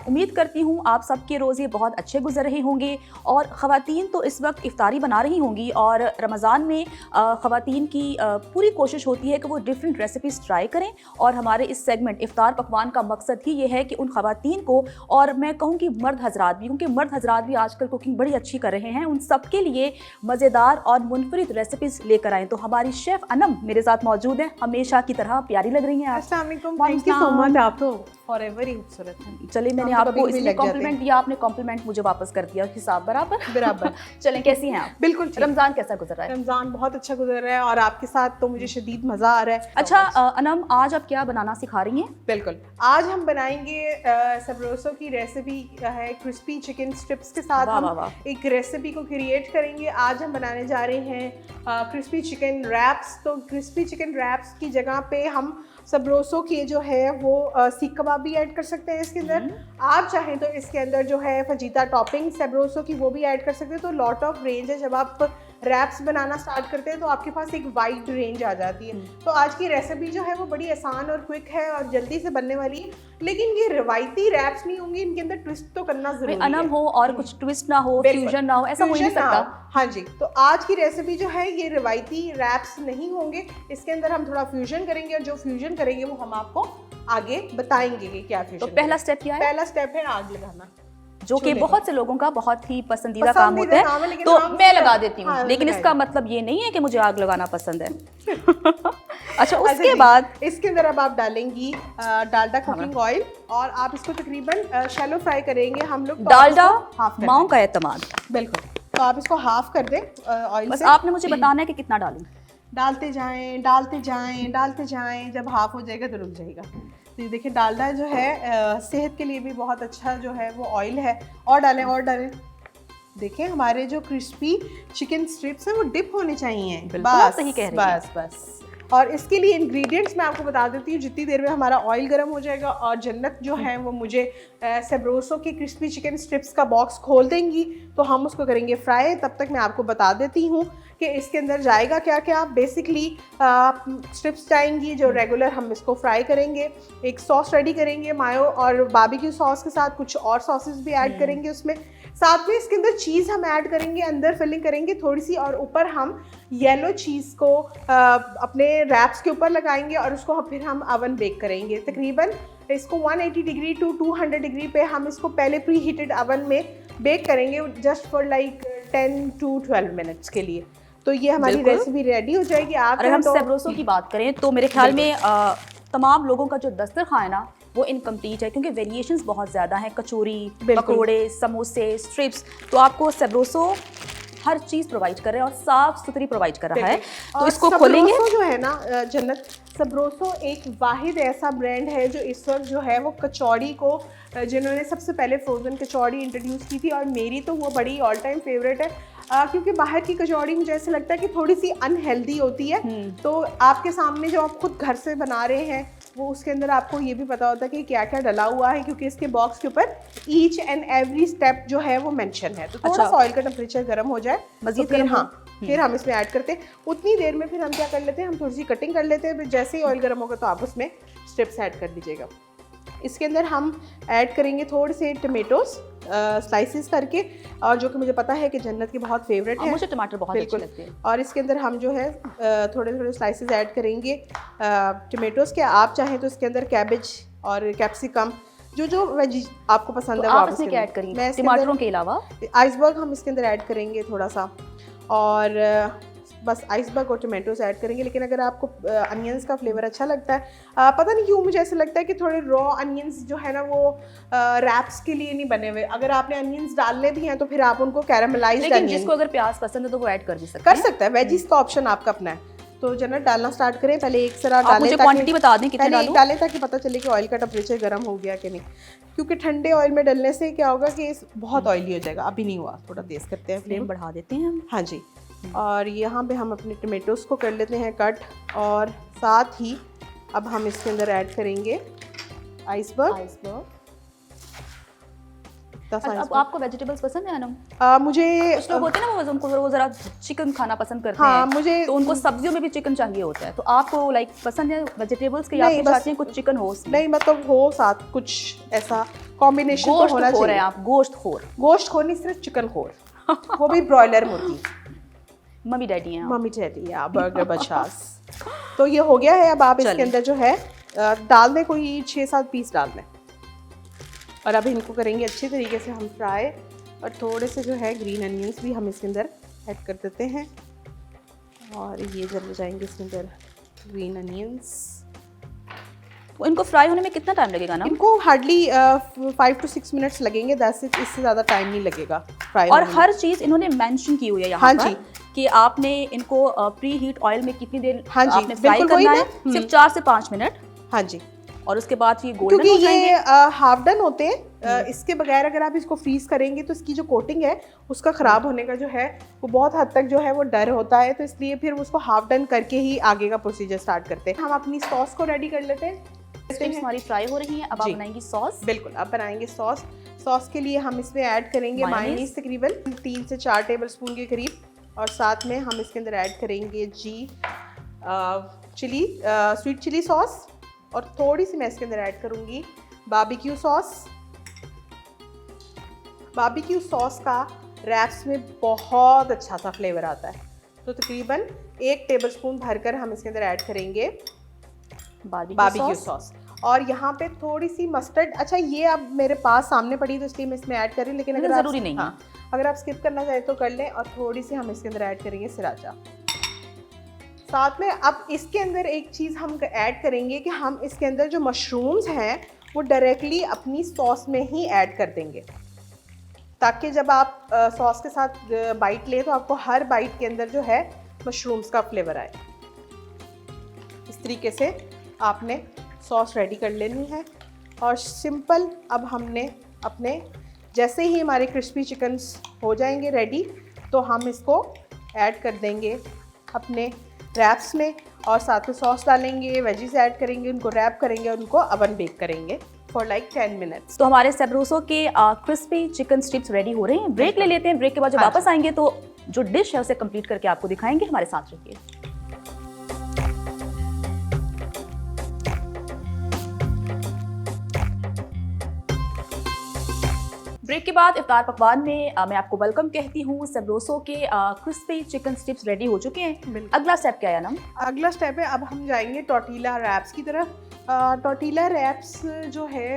उम्मीद करती हूँ आप सबके रोज़े बहुत अच्छे गुजर रहे होंगे, और ख़वातीन तो इस वक्त इफ्तारी बना रही होंगी, और रमज़ान में ख़वातीन की पूरी कोशिश होती है कि वो डिफरेंट रेसिपीज़ ट्राई करें, और हमारे इस सेगमेंट इफ्तार पकवान का मकसद ही ये है कि उन ख़वातीन को, और मैं कहूँगी मर्द हजरात भी, क्योंकि मर्द हजरात भी आजकल कुकिंग बड़ी अच्छी कर रहे हैं, उन सब के लिए मज़ेदार और मुनफरिद रेसिपीज लेकर आए। तो हमारी शेफ अनम मेरे साथ मौजूद है, हमेशा की तरह प्यारी लग रही हैं आप। अस्सलाम वालेकुम, थैंक यू सो मच। आप तो फॉरएवर ही खूबसूरत हैं। चलिए, मैंने हम तो आपको कभी भी इसलिए लग जाते कॉम्प्लीमेंट दिया, आपने कॉम्प्लीमेंट मुझे वापस कर दिया, हिसाब बराबर बराबर। चलें, कैसी हैं आप? बिल्कुल ठीक। रमजान कैसा गुजर रहा है? रमजान बहुत अच्छा गुजर रहा है, और आपके साथ तो मुझे शदीद मज़ा आ रहा है। अच्छा अनम, आज आप क्या बनाना सिखा रही हैं? बिल्कुल, आज हम बनाएंगे सबरोसो की रेसिपी है क्रिस्पी चिकन स्ट्रिप्स के साथ। वाह, वाह, हम वाह। एक रेसिपी को क्रिएट करेंगे। आज हम बनाने जा रहे हैं क्रिस्पी चिकन रैप्स। तो क्रिस्पी चिकन रैप्स की जगह पे हम सबरोसो के जो है वो सीख कबाब भी ऐड कर सकते हैं इसके अंदर। आप चाहें तो इसके अंदर जो है फजीता टॉपिंग सबरोसो की वो भी ऐड कर सकते हैं। तो लॉट ऑफ रेंज है। जब आप रैप्स बनाना स्टार्ट करते हैं तो आपके पास एक वाइड रेंज आ जाती है। तो आज की रेसिपी जो है वो बड़ी आसान और क्विक है और जल्दी से बनने वाली है। लेकिन ये रवायती रैप्स नहीं होंगे, इनके अंदर ट्विस्ट तो करना जरूरी है। अनम हो और कुछ ट्विस्ट ना हो, फ्यूजन ना हो, ऐसा हो ही नहीं सकता। हाँ जी, तो आज की रेसिपी जो है ये रवायती रैप्स नहीं होंगे, इसके अंदर हम थोड़ा फ्यूजन करेंगे, और जो फ्यूजन करेंगे वो हम आपको आगे बताएंगे कि क्या फ्यूजन। तो पहला स्टेप क्या है? पहला स्टेप है आग लगाना, जो कि बहुत से लोगों का बहुत ही पसंदीदा काम होता है। काम है, लेकिन तो हम मैं लगा देती हूँ, हाँ, लेकिन लगाइए। इसका मतलब ये नहीं है कि मुझे आग लगाना पसंद है। अच्छा, उसके बाद इसके अंदर अब आप डालेंगी डालडा कुकिंग ऑयल, और आप इसको तकरीबन शैलो फ्राई करेंगे हम लोग। तो डालडा हाफ माओ का एतमाद। बिल्कुल, तो आप इसको हाफ कर दें ऑयल बस से। आपने मुझे बताना है कि कितना डालूं। डालते जाएं, डालते जाएं, डालते जाएं, जब हाफ हो जाएगा तो रुक जाएगा। तो ये देखिए, डालडा जो है सेहत के लिए भी बहुत अच्छा जो है वो ऑयल है। और डालें, और डालें। देखें, हमारे जो क्रिस्पी चिकन स्ट्रिप्स हैं वो डिप होने चाहिए। बिल्कुल, आप सही कह रही हैं। बस बस। और इसके लिए इंग्रेडिएंट्स मैं आपको बता देती हूँ। जितनी देर में हमारा ऑयल गर्म हो जाएगा और जन्नत जो है वो मुझे सबरोसो के क्रिस्पी चिकन स्ट्रिप्स का बॉक्स खोल देंगी, तो हम उसको करेंगे फ्राई। तब तक मैं आपको बता देती हूँ कि इसके अंदर जाएगा क्या क्या। बेसिकली स्ट्रिप्स जाएंगी जो रेगुलर हम इसको फ्राई करेंगे। एक सॉस रेडी करेंगे मायो और बारबेक्यू सॉस के साथ, कुछ और सॉसेस भी ऐड करेंगे उसमें। साथ में इसके अंदर चीज़ हम ऐड करेंगे, अंदर फिलिंग करेंगे थोड़ी सी, और ऊपर हम येलो चीज़ को अपने रैप्स के ऊपर लगाएंगे, और उसको फिर हम अवन बेक करेंगे। तकरीबन इसको 180 डिग्री टू 200 डिग्री पे हम इसको पहले प्री हीटेड अवन में बेक करेंगे, just for like 10 to 12 minutes के लिए। तो ये हमारी बिल्कुल। रेसिपी रेडी हो जाएगी। आप अगर हम चाहें तो सेब्रोसो की बात करें तो मेरे ख्याल में तमाम लोगों का जो दस्तरखान है ना वो इनकम्प्लीट है, क्योंकि वेरिएशंस बहुत ज़्यादा हैं। कचौरी, बिल्कुल। पकोड़े, समोसे, स्ट्रिप्स, तो आपको सेब्रोसो हर चीज़ प्रोवाइड कर रहा है और साफ सुथरी प्रोवाइड कर रहा है। तो और इसको खोलेंगे। सबरोसो जो है ना जन्नत, सबरोसो एक वाहिद ऐसा ब्रांड है जो इस वक्त जो है वो कचौड़ी को जिन्होंने सबसे पहले फ्रोज़न कचौड़ी इंट्रोड्यूस की थी, और मेरी तो वो बड़ी ऑल टाइम फेवरेट है। क्योंकि बाहर की कचौड़ी मुझे ऐसा लगता है कि थोड़ी सी अनहेल्दी होती है, तो आपके सामने जो आप खुद घर से बना रहे हैं वो उसके अंदर आपको ये भी पता होता है कि क्या क्या डला हुआ है, क्योंकि इसके बॉक्स के ऊपर ईच एंड एवरी स्टेप जो है वो मेंशन है। तो थोड़ा सा ऑयल का टेम्परेचर गर्म हो जाए मज़ीद तो फिर गर्म हो। फिर हम इसमें ऐड करते हैं। उतनी देर में फिर हम क्या कर लेते हैं, हम थोड़ी सी कटिंग कर लेते हैं। फिर जैसे ही ऑयल गर्म होगा तो आप उसमें स्ट्रिप्स ऐड कर दीजिएगा। इसके अंदर हम ऐड करेंगे थोड़े से टमेटोज स्लाइसिस करके, और जो कि मुझे पता है कि जन्नत की बहुत फेवरेट है। मुझे टमाटर बहुत अच्छे बिल्कुल। लगते हैं। और इसके अंदर हम जो है थोड़े थोड़े स्लाइसेस ऐड करेंगे टमेटोज़ के। आप चाहें तो इसके अंदर कैबेज और कैप्सिकम जो वेजी आपको पसंद तो है वो आप इसमें क्या ऐड करेंगे टमाटरों के अलावा? आइसबर्ग हम इसके अंदर ऐड करेंगे थोड़ा सा, और बस आइसबर्ग और टमाटोज ऐड करेंगे। लेकिन अगर आपको अनियंस का फ्लेवर अच्छा लगता है, पता नहीं क्यों मुझे ऐसा लगता है कि थोड़े रॉ अनियंस जो है ना वो रैप्स के लिए नहीं बने हुए। अगर आपने अनियंस डालने भी हैं तो फिर आप उनको कैरामलाइज्ड लेकिन अनियन जिसको अगर प्याज पसंद है तो वो ऐड कर भी सकते कर हैं। सकता है। वेजीज का ऑप्शन आपका अपना है। तो जन्नत डालना स्टार्ट करें। पहले एक सरा आप डालें, मुझे ताकि- क्वांटिटी बता दें कितने पहले एक डालूं? डालें ताकि पता चले कि ऑयल का टेम्परेचर गर्म हो गया कि नहीं, क्योंकि ठंडे ऑयल में डलने से क्या होगा कि बहुत ऑयली हो जाएगा। अभी नहीं हुआ, थोड़ा तेज करते हैं फ्लेम फ्लेम। बढ़ा देते हैं हम। हाँ जी। और यहाँ पे हम अपने टमेटोज़ को कर लेते हैं कट, और साथ ही अब हम इसके अंदर ऐड करेंगे आइसबर्ग। अब आपको वेजिटेबल्स पसंद है ना? मुझे कुछ लोग होते हैं ना वो जरा चिकन खाना पसंद करते हाँ, हैं, मुझे तो उनको सब्जियों में भी चिकन चाहिए होता है। तो आपको लाइक पसंद है वेजिटेबल्स के, या नहीं, आप बस- चाहते हैं कुछ चिकन हो उसमें? नहीं, मतलब हो साथ कुछ ऐसा कॉम्बिनेशन तो गोश्त होना खोर है चाहिए। आप, गोश्त खोर। गोश्त खोर नहीं, सिर्फ चिकन खोर, वो भी ब्रॉयलर मुर्गी। मम्मी डैडी हैं आप। मम्मी डैडी या बर्गर बचास। तो ये हो गया है। अब आप इसके चलिए। अंदर जो है डाल दें, कोई 6-7 पीस डाल दें, और अब इनको करेंगे अच्छे तरीके से हम फ्राई। और थोड़े से जो है ग्रीन अनियंस भी हम इसके अंदर ऐड कर देते हैं, और ये जब जाएंगे इसके अंदर ग्रीन अनियंस। तो इनको फ्राई होने में कितना टाइम लगेगा ना? इनको हार्डली 5 to 6 मिनट्स लगेंगे, 10 से इससे ज़्यादा टाइम नहीं लगेगा फ्राई और होने में। हर चीज़ इन्होंने मेंशन की हुई है यहाँ हाँ पर जी। कि आपने इनको प्री हीट ऑयल में कितनी देर हाँ जी, आपने फ्राई बिल्कुल वही करना है? ना। सिर्फ 4 से 5 मिनट, हाँ जी, और उसके बाद ये गोल्डन क्योंकि हो जाएंगे। ये हाफ डन होते हैं। इसके बगैर अगर आप इसको फ्रीज करेंगे तो इसकी जो कोटिंग है उसका ख़राब होने का जो है वो बहुत हद तक जो है वो डर होता है। तो इसलिए फिर उसको हाफ डन करके ही आगे का प्रोसीजर स्टार्ट करते हैं। हम अपनी सॉस को रेडी कर लेते हैं। स्टिक्स हमारी फ्राई हो रही हैं। अब आप जी। बनाएंगी सॉस। बिल्कुल, अब बनाएंगे सॉस। सॉस के लिए हम इसमें ऐड करेंगे मायोनीज। मायोनीज तकरीबन 3 से 4 टेबल स्पून के करीब, और साथ में हम इसके अंदर ऐड करेंगे स्वीट चिली सॉस, और थोड़ी सी मैं इसके अंदर ऐड करूँगी बारबेक्यू सॉस। बारबेक्यू सॉस का रैप्स में बहुत अच्छा सा फ्लेवर आता है। तो तकरीबन 1 टेबल स्पून भरकर हम इसके अंदर ऐड करेंगे बारबेक्यू सॉस। और यहाँ पे थोड़ी सी मस्टर्ड, अच्छा ये अब मेरे पास सामने पड़ी तो इसलिए मैं इसमें ऐड कर रही हूँ, लेकिन अगर आप ज़रूरी नहीं है। हाँ, अगर आप स्किप करना चाहें तो कर लें। और थोड़ी सी हम इसके अंदर ऐड करेंगे सिराचा साथ में। अब इसके अंदर एक चीज़ हम ऐड करेंगे कि हम इसके अंदर जो मशरूम्स हैं वो डायरेक्टली अपनी सॉस में ही ऐड कर देंगे, ताकि जब आप सॉस के साथ बाइट लें तो आपको हर बाइट के अंदर जो है मशरूम्स का फ्लेवर आए। इस तरीके से आपने सॉस रेडी कर लेनी है। और सिंपल अब हमने अपने जैसे ही हमारे क्रिस्पी चिकन्स हो जाएंगे रेडी, तो हम इसको ऐड कर देंगे अपने रैप्स में, और साथ में सॉस डालेंगे, वेजीज ऐड करेंगे, उनको रैप करेंगे और उनको ओवन बेक करेंगे फॉर लाइक 10 मिनट्स। तो हमारे सेब्रोसो के क्रिस्पी चिकन स्ट्रिप्स रेडी हो रहे हैं। ब्रेक ले लेते हैं। ब्रेक के बाद जब हाँ वापस आएंगे तो जो डिश है उसे कंप्लीट करके आपको दिखाएंगे। हमारे साथ रहिए। ब्रेक के बाद इफ्तार पकवान में मैं आपको वेलकम कहती हूँ। सेब्रोसो के क्रिस्पी चिकन स्ट्रिप्स रेडी हो चुके हैं। अगला स्टेप क्या है ना? अगला स्टेप है, अब हम जाएंगे टॉर्टिला रैप्स की तरफ। टॉर्टिला रैप्स जो है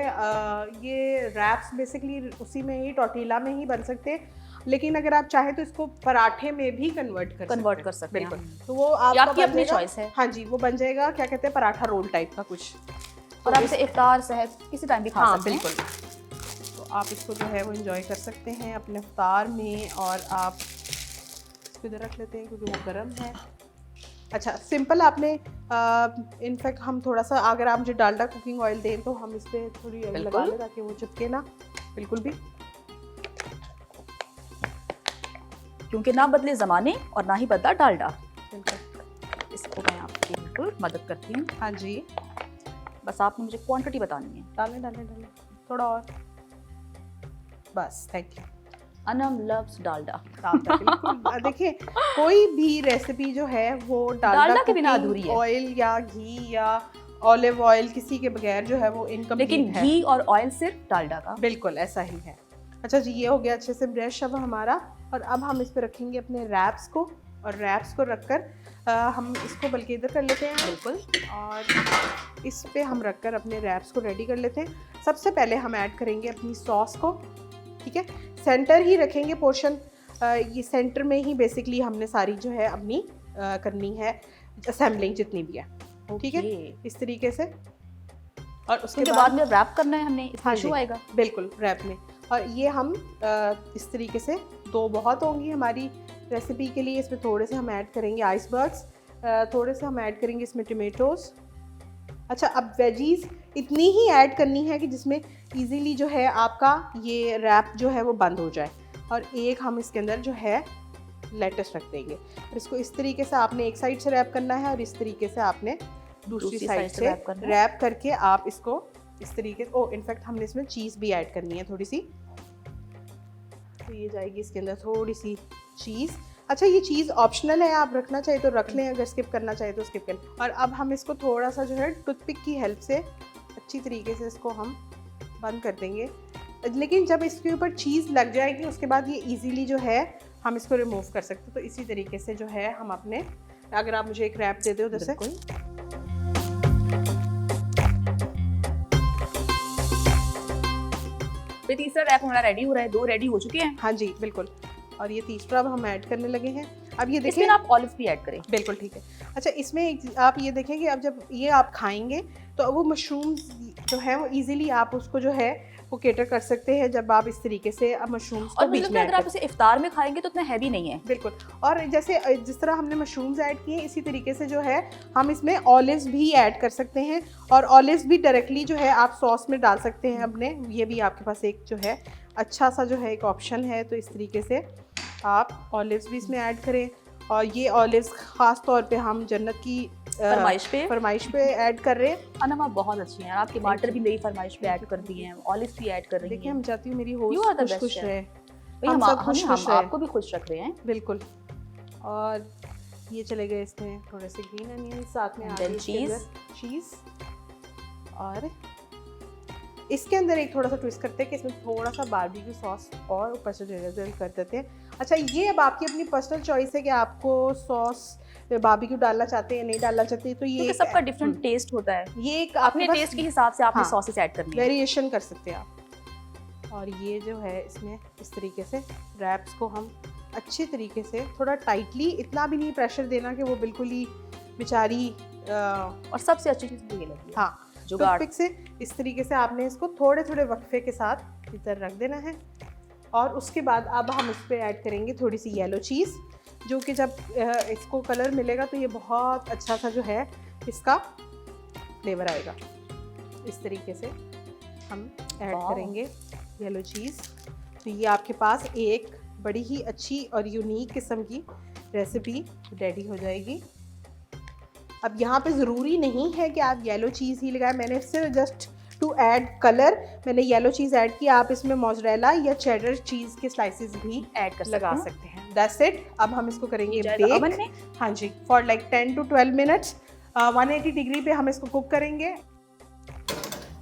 ये रैप्स बेसिकली उसी में ही टॉर्टिला में ही बन सकते हैं। लेकिन अगर आप चाहें तो इसको पराठे में भी कन्वर्ट कर सकते हैं। बिल्कुल, तो वो ये आपका आपकी बन अपनी जाएगा। choice है। हाँ जी, वो बन जाएगा क्या कहते हैं पराठा रोल टाइप का कुछ। और आप इसे इफ्तार सहर किसी टाइम भी खा हाँ सकते हैं। बिल्कुल, तो आप इसको जो है वो एंजॉय कर सकते हैं अपने इफ्तार में। और आप इसको इधर रख लेते हैं क्योंकि वो गर्म है। अच्छा, सिंपल आपने इनफैक्ट हम थोड़ा सा, अगर आप मुझे डालडा कुकिंग ऑयल दें तो हम इस पर थोड़ी ऑयल लगा लें ताकि वो चिपके ना बिल्कुल भी, क्योंकि ना बदले ज़माने और ना ही बदला डालडा। बिल्कुल। इसको मैं आपकी बिल्कुल मदद करती हूँ। हाँ जी, बस आपने मुझे क्वांटिटी बतानी है। डालें थोड़ा और, बस, thank you. Anam loves Dalda. Dalda बिल्कुल। देखिए, कोई भी रेसिपी जो है वो डालडा के बिना अधूरी है। ऑयल या घी या ऑलिव ऑयल किसी के बगैर जो है वो इनकम्प्लीट लेकिन है। घी और ऑयल सिर्फ डालडा का। बिल्कुल ऐसा ही है। अच्छा जी, ये हो गया अच्छे से ब्रश अब हमारा। और अब हम इस पे रखेंगे अपने रैप्स को, और रैप्स को रखकर हम इसको बल्कि इधर कर लेते हैं बिल्कुल, और इस पे हम रखकर अपने रैप्स को रेडी कर लेते हैं। सबसे पहले हम ऐड करेंगे अपनी सॉस को, ठीक है, सेंटर ही रखेंगे पोर्शन, ये सेंटर में ही बेसिकली हमने सारी जो है अपनी करनी है असेंबलिंग जितनी भी है, ठीक है, इस तरीके से। और उसके बाद में रैप करना है हमने, इसमें हाँ इशू जी, आएगा बिल्कुल रैप में। और ये हम इस तरीके से, दो बहुत होंगी हमारी रेसिपी के लिए। इसमें थोड़े से हम ऐड करेंगे आइसबर्ग्स, थोड़े से हम ऐड करेंगे इसमें टमेटोज़। अच्छा, अब वेजीज इतनी ही ऐड करनी है कि जिसमें इजीली जो है आपका ये रैप जो है वो बंद हो जाए। और एक हम इसके अंदर जो है लेटस रख देंगे, और इसको इस तरीके से आपने एक साइड से रैप करना है और इस तरीके से आपने दूसरी साइड से रैप करके आप इसको इस तरीके से, इनफैक्ट हमने इसमें चीज़ भी ऐड करनी है थोड़ी सी, तो ये जाएगी इसके अंदर थोड़ी सी चीज़। अच्छा, ये चीज़ ऑप्शनल है, आप रखना चाहे तो रख लें, अगर स्किप करना चाहे तो स्किप करें। और अब हम इसको थोड़ा सा जो है टूथपिक की हेल्प से अच्छी तरीके से इसको हम बंद कर देंगे। लेकिन जब इसके ऊपर चीज़ लग जाएगी उसके बाद ये इजीली जो है हम इसको रिमूव कर सकते हैं। तो इसी तरीके से जो है हम अपने, अगर आप मुझे एक रैप दे दो उधर से, तीसरा रैप हमारा रेडी हो रहा है, 2 रेडी हो चुके हैं। हाँ जी बिल्कुल, और ये तीसरा अब हम ऐड करने लगे हैं। अब ये देखिए, इसमें आप ऑलिव भी ऐड करें। बिल्कुल ठीक है। अच्छा, इसमें आप ये देखें कि अब जब ये आप खाएंगे तो वो मशरूम्स जो है वो इजीली आप उसको जो है वो केटर कर सकते हैं जब आप इस तरीके से अब मशरूम्स को और बीच मतलब में अगर आप इसे इफ्तार में खाएंगे तो इतना हैवी नहीं है। बिल्कुल। और जैसे जिस तरह हमने मशरूम्स ऐड किए इसी तरीके से जो है हम इसमें ऑलिव्स भी ऐड कर सकते हैं, और ऑलिव्स भी डायरेक्टली जो है आप सॉस में डाल सकते हैं अपने, ये भी आपके पास एक जो है अच्छा सा जो है एक ऑप्शन है। तो इस तरीके से आप ऑलिव्स भी इसमें ऐड करें, और ये ऑलिव्स ख़ास तौर पे हम जन्नत की फरमाइश पे ऐड कर रहे हैं। अनमा बहुत अच्छी हैं, आप टमाटर भी मेरी फरमाइश पे ऐड कर दिए हैं, ऑलिव भी ऐड कर रही हैं। देखिए, हम चाहती हूँ मेरी होस्ट खुश रहे, हम सब खुश रहे, आपको भी खुश रख रहे हैं। बिल्कुल। और ये चले गए इसमें थोड़े से ग्रीन अनियन, साथ में चीज़, और इसके अंदर एक थोड़ा सा ट्विस्ट करते हैं कि इसमें थोड़ा सा बारबेक्यू सॉस और ऊपर से ड्रिजल कर देते हैं। अच्छा, ये अब आपकी अपनी पर्सनल चॉइस है कि आपको सॉस बारबेक्यू डालना चाहते हैं, नहीं डालना चाहते, तो ये सबका डिफरेंट टेस्ट होता है, ये एक अपने टेस्ट के हिसाब से आपने सॉसेस ऐड करनी है, वेरिएशन कर सकते हैं आप। और ये जो है इसमें इस तरीके से रैप्स को हम अच्छे तरीके से थोड़ा टाइटली, इतना भी नहीं प्रेशर देना कि वो बिल्कुल ही बेचारी, और सबसे अच्छी चीज़ ये लगी, हाँ, टूथपिक से इस तरीके से आपने इसको थोड़े थोड़े वक्फे के साथ इधर रख देना है। और उसके बाद अब हम इस पर ऐड करेंगे थोड़ी सी येलो चीज़, जो कि जब इसको कलर मिलेगा तो ये बहुत अच्छा सा जो है इसका फ्लेवर आएगा। इस तरीके से हम ऐड करेंगे येलो चीज़, तो ये आपके पास एक बड़ी ही अच्छी और यूनिक किस्म की रेसिपी रेडी हो जाएगी। अब यहाँ पे ज़रूरी नहीं है कि आप येलो चीज़ ही लगाएं, मैंने सिर्फ जस्ट टू ऐड कलर मैंने येलो चीज़ ऐड की। आप इसमें मोज़रेला या चेडर चीज़ के स्लाइसेस भी ऐड कर लगा सकते हैं। That's it. अब हम इसको करेंगे बेक ओवन में, हाँ जी, for like 10 to 12 minutes 180 degree पे हम इसको कुक करेंगे,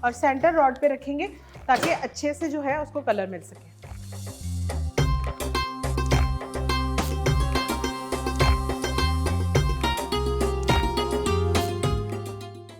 और सेंटर रॉड पे रखेंगे ताकि अच्छे से जो है उसको कलर मिल सके।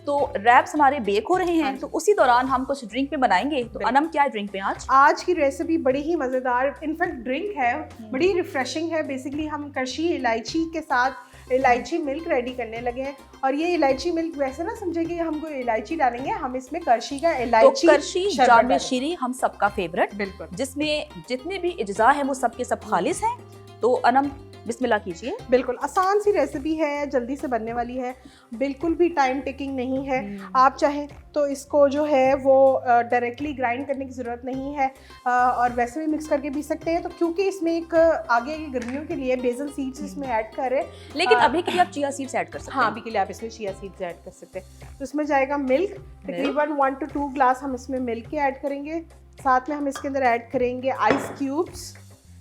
तो रैप्स हमारे बेक हो रहे हैं, तो उसी दौरान हम कुछ ड्रिंक पे बनाएंगे। तो अनम क्या है ड्रिंक पे आज? आज की रेसिपी बड़ी ही मज़ेदार इनफैक्ट ड्रिंक है, बड़ी रिफ्रेशिंग है। बेसिकली हम करशी इलायची के साथ इलायची मिल्क रेडी करने लगे हैं। और ये इलायची मिल्क वैसे ना समझे कि हम कोई इलायची डालेंगे, हम इसमें करशी का तो इलायची करशी शरबत जाम डालेंगे। शीरी हम सबका फेवरेट, बिल्कुल जिसमें जितने भी इज्जा हैं वो सबके सब खालिस हैं। तो अनम बिस्मिल्लाह कीजिए। बिल्कुल आसान सी रेसिपी है, जल्दी से बनने वाली है, बिल्कुल भी टाइम टेकिंग नहीं है। आप चाहें तो इसको जो है वो डायरेक्टली ग्राइंड करने की ज़रूरत नहीं है, और वैसे भी मिक्स करके पी सकते हैं। तो क्योंकि इसमें एक आगे की गर्मियों के लिए बेसल सीड्स इसमें ऐड करें, लेकिन अभी के लिए आप चिया सीड्स ऐड कर सकते हाँ हैं। अभी के लिए आप इसमें चिया सीड्स ऐड कर सकते हैं। तो इसमें जाएगा मिल्क, तकरीबन 1 to 2 ग्लास हम इसमें मिल्क के ऐड करेंगे। साथ में हम इसके अंदर ऐड करेंगे आइस क्यूब्स,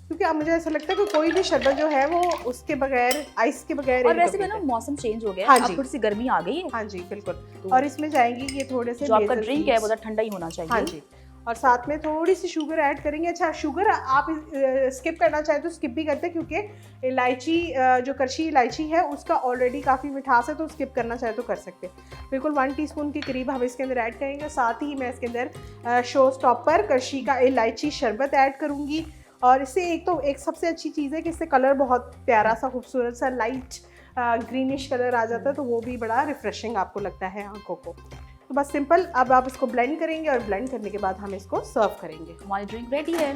क्योंकि अब मुझे ऐसा लगता है कि कोई भी शरबत जो है वो उसके बगैर, आइस के बगैर और वैसे भी incomplete ना है। मौसम चेंज हो गया हाँ है, अब जी। थोड़ी सी गर्मी आ गई है, हाँ जी बिल्कुल। तो और इसमें जाएंगी ये थोड़े से जो आपका basil ड्रिंक है seeds। वो तो ठंडा ही होना चाहिए। हाँ जी, और साथ में थोड़ी सी शुगर ऐड करेंगे। अच्छा शुगर आप स्किप करना चाहें तो स्किप भी करते हैं, क्योंकि इलायची जो करशी इलायची है उसका ऑलरेडी काफ़ी मिठास है, तो स्किप करना चाहे तो कर सकते हैं। बिल्कुल 1 टीस्पून के करीब हम इसके अंदर ऐड करेंगे। साथ ही मैं इसके अंदर शो स्टॉपर करशी का इलायची शरबत ऐड करूँगी। और इससे एक सबसे अच्छी चीज़ है कि इससे कलर बहुत प्यारा सा खूबसूरत सा लाइट ग्रीनिश कलर आ जाता है, तो वो भी बड़ा रिफ्रेशिंग आपको लगता है आंखों को। तो बस सिंपल, अब आप इसको ब्लेंड करेंगे और ब्लेंड करने के बाद हम इसको सर्व करेंगे। हमारी ड्रिंक रेडी है।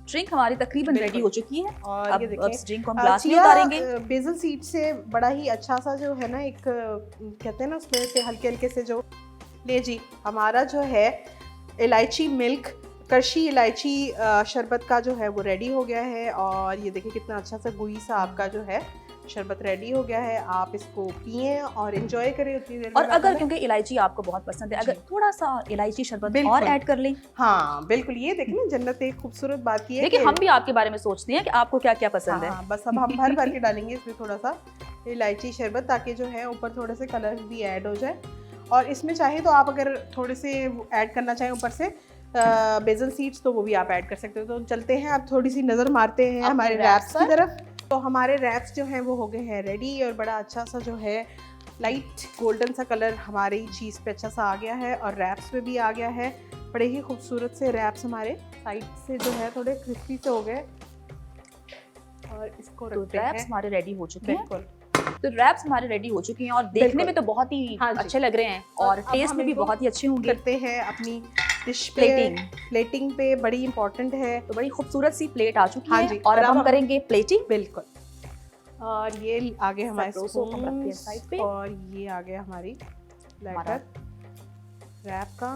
ड्रिंक हमारी तकरीबन रेडी हो चुकी है। और ये अब देखें इस ड्रिंक को हम ग्लास में चिया उतारेंगे। बेसल सीड से बड़ा ही अच्छा सा जो है ना, एक कहते हैं ना उसमें से हल्के हल्के से जो ले जी, हमारा जो है इलायची मिल्क करशी इलायची शरबत का जो है वो रेडी हो गया है। और ये देखिए कितना अच्छा सा गुई सा आपका जो है शरबत रेडी हो गया है। आप इसको पिए और एंजॉय करें उतनी देर में। और अगर क्योंकि इलायची आपको बहुत पसंद है, अगर थोड़ा सा इलायची शरबत बिल्कुल। और ऐड कर लें। हाँ बिल्कुल, ये देखिए ना जन्नत एक खूबसूरत बात ये है देखिए कि- हम भी आपके बारे में सोचते हैं कि आपको क्या क्या पसंद है। हाँ, बस अब हम भर भर के डालेंगे इसमें थोड़ा सा इलायची शरबत, ताकि जो है ऊपर थोड़े से कलर भी ऐड हो जाए। और इसमें चाहे तो आप अगर थोड़े से ऐड करना चाहें ऊपर से बेसल सीड्स, तो वो भी आप ऐड कर सकते हो। तो चलते हैं, आप थोड़ी सी नज़र मारते हैं अपने हमारे wraps रैप्स की तरफ। तो हमारे रैप्स जो हैं वो हो गए हैं रेडी, और बड़ा अच्छा सा जो है लाइट गोल्डन सा कलर हमारी चीज़ पे अच्छा सा आ गया है, और रैप्स पे भी आ गया है। बड़े ही खूबसूरत से रैप्स हमारे साइड से जो है थोड़े क्रिस्पी से हो गए। और इसको तो रखते रैप्स हैं। हमारे रेडी हो चुके हैं। बिल्कुल, तो रैप्स हमारे रेडी हो चुके हैं और देखने बिल्कुल। में तो बहुत ही हाँ जी। अच्छे लग रहे हैं और अब टेस्ट हम में भी इनको बहुत ही अच्छे होंगे। करते हैं अपनी डिश पे। प्लेटिंग। प्लेटिंग पे बड़ी इंपॉर्टेंट है। तो बड़ी खूबसूरत सी प्लेट आ चुकी हाँ है जी, और अब हम हम- करेंगे प्लेटिंग। बिल्कुल, और ये आगे हमारे सबरोसो हम रखते हैं स्पून्स, साइड पे। और ये आ गया हमारी हमारा प्लेटर रैप का।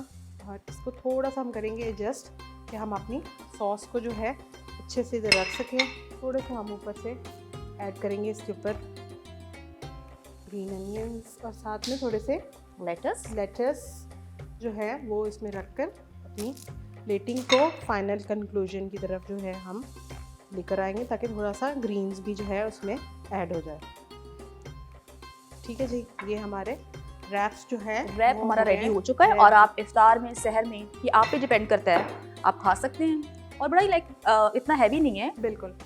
और इसको थोड़ा सा हम करेंगे एडजस्ट कि हम अपनी सॉस को जो है अच्छे से इधर रख सकें। थोड़े से हम ऊपर से ऐड करेंगे इसके ऊपर ग्रीन अनियंस, और साथ में थोड़े से लेटस जो है वो इसमें रखकर अपनी प्लेटिंग को फाइनल कंक्लूजन की तरफ जो है हम लेकर आएंगे, ताकि थोड़ा सा ग्रीन्स भी जो है उसमें ऐड हो जाए। ठीक है जी, ये हमारे रैप्स जो है रैप वो हमारा हो गए रेडी हो चुका है हैं। और आप इफ्तार में, सहर में, ये आप पे डिपेंड करता है, आप खा सकते हैं। और बड़ा ही इतना हैवी नहीं है, बिल्कुल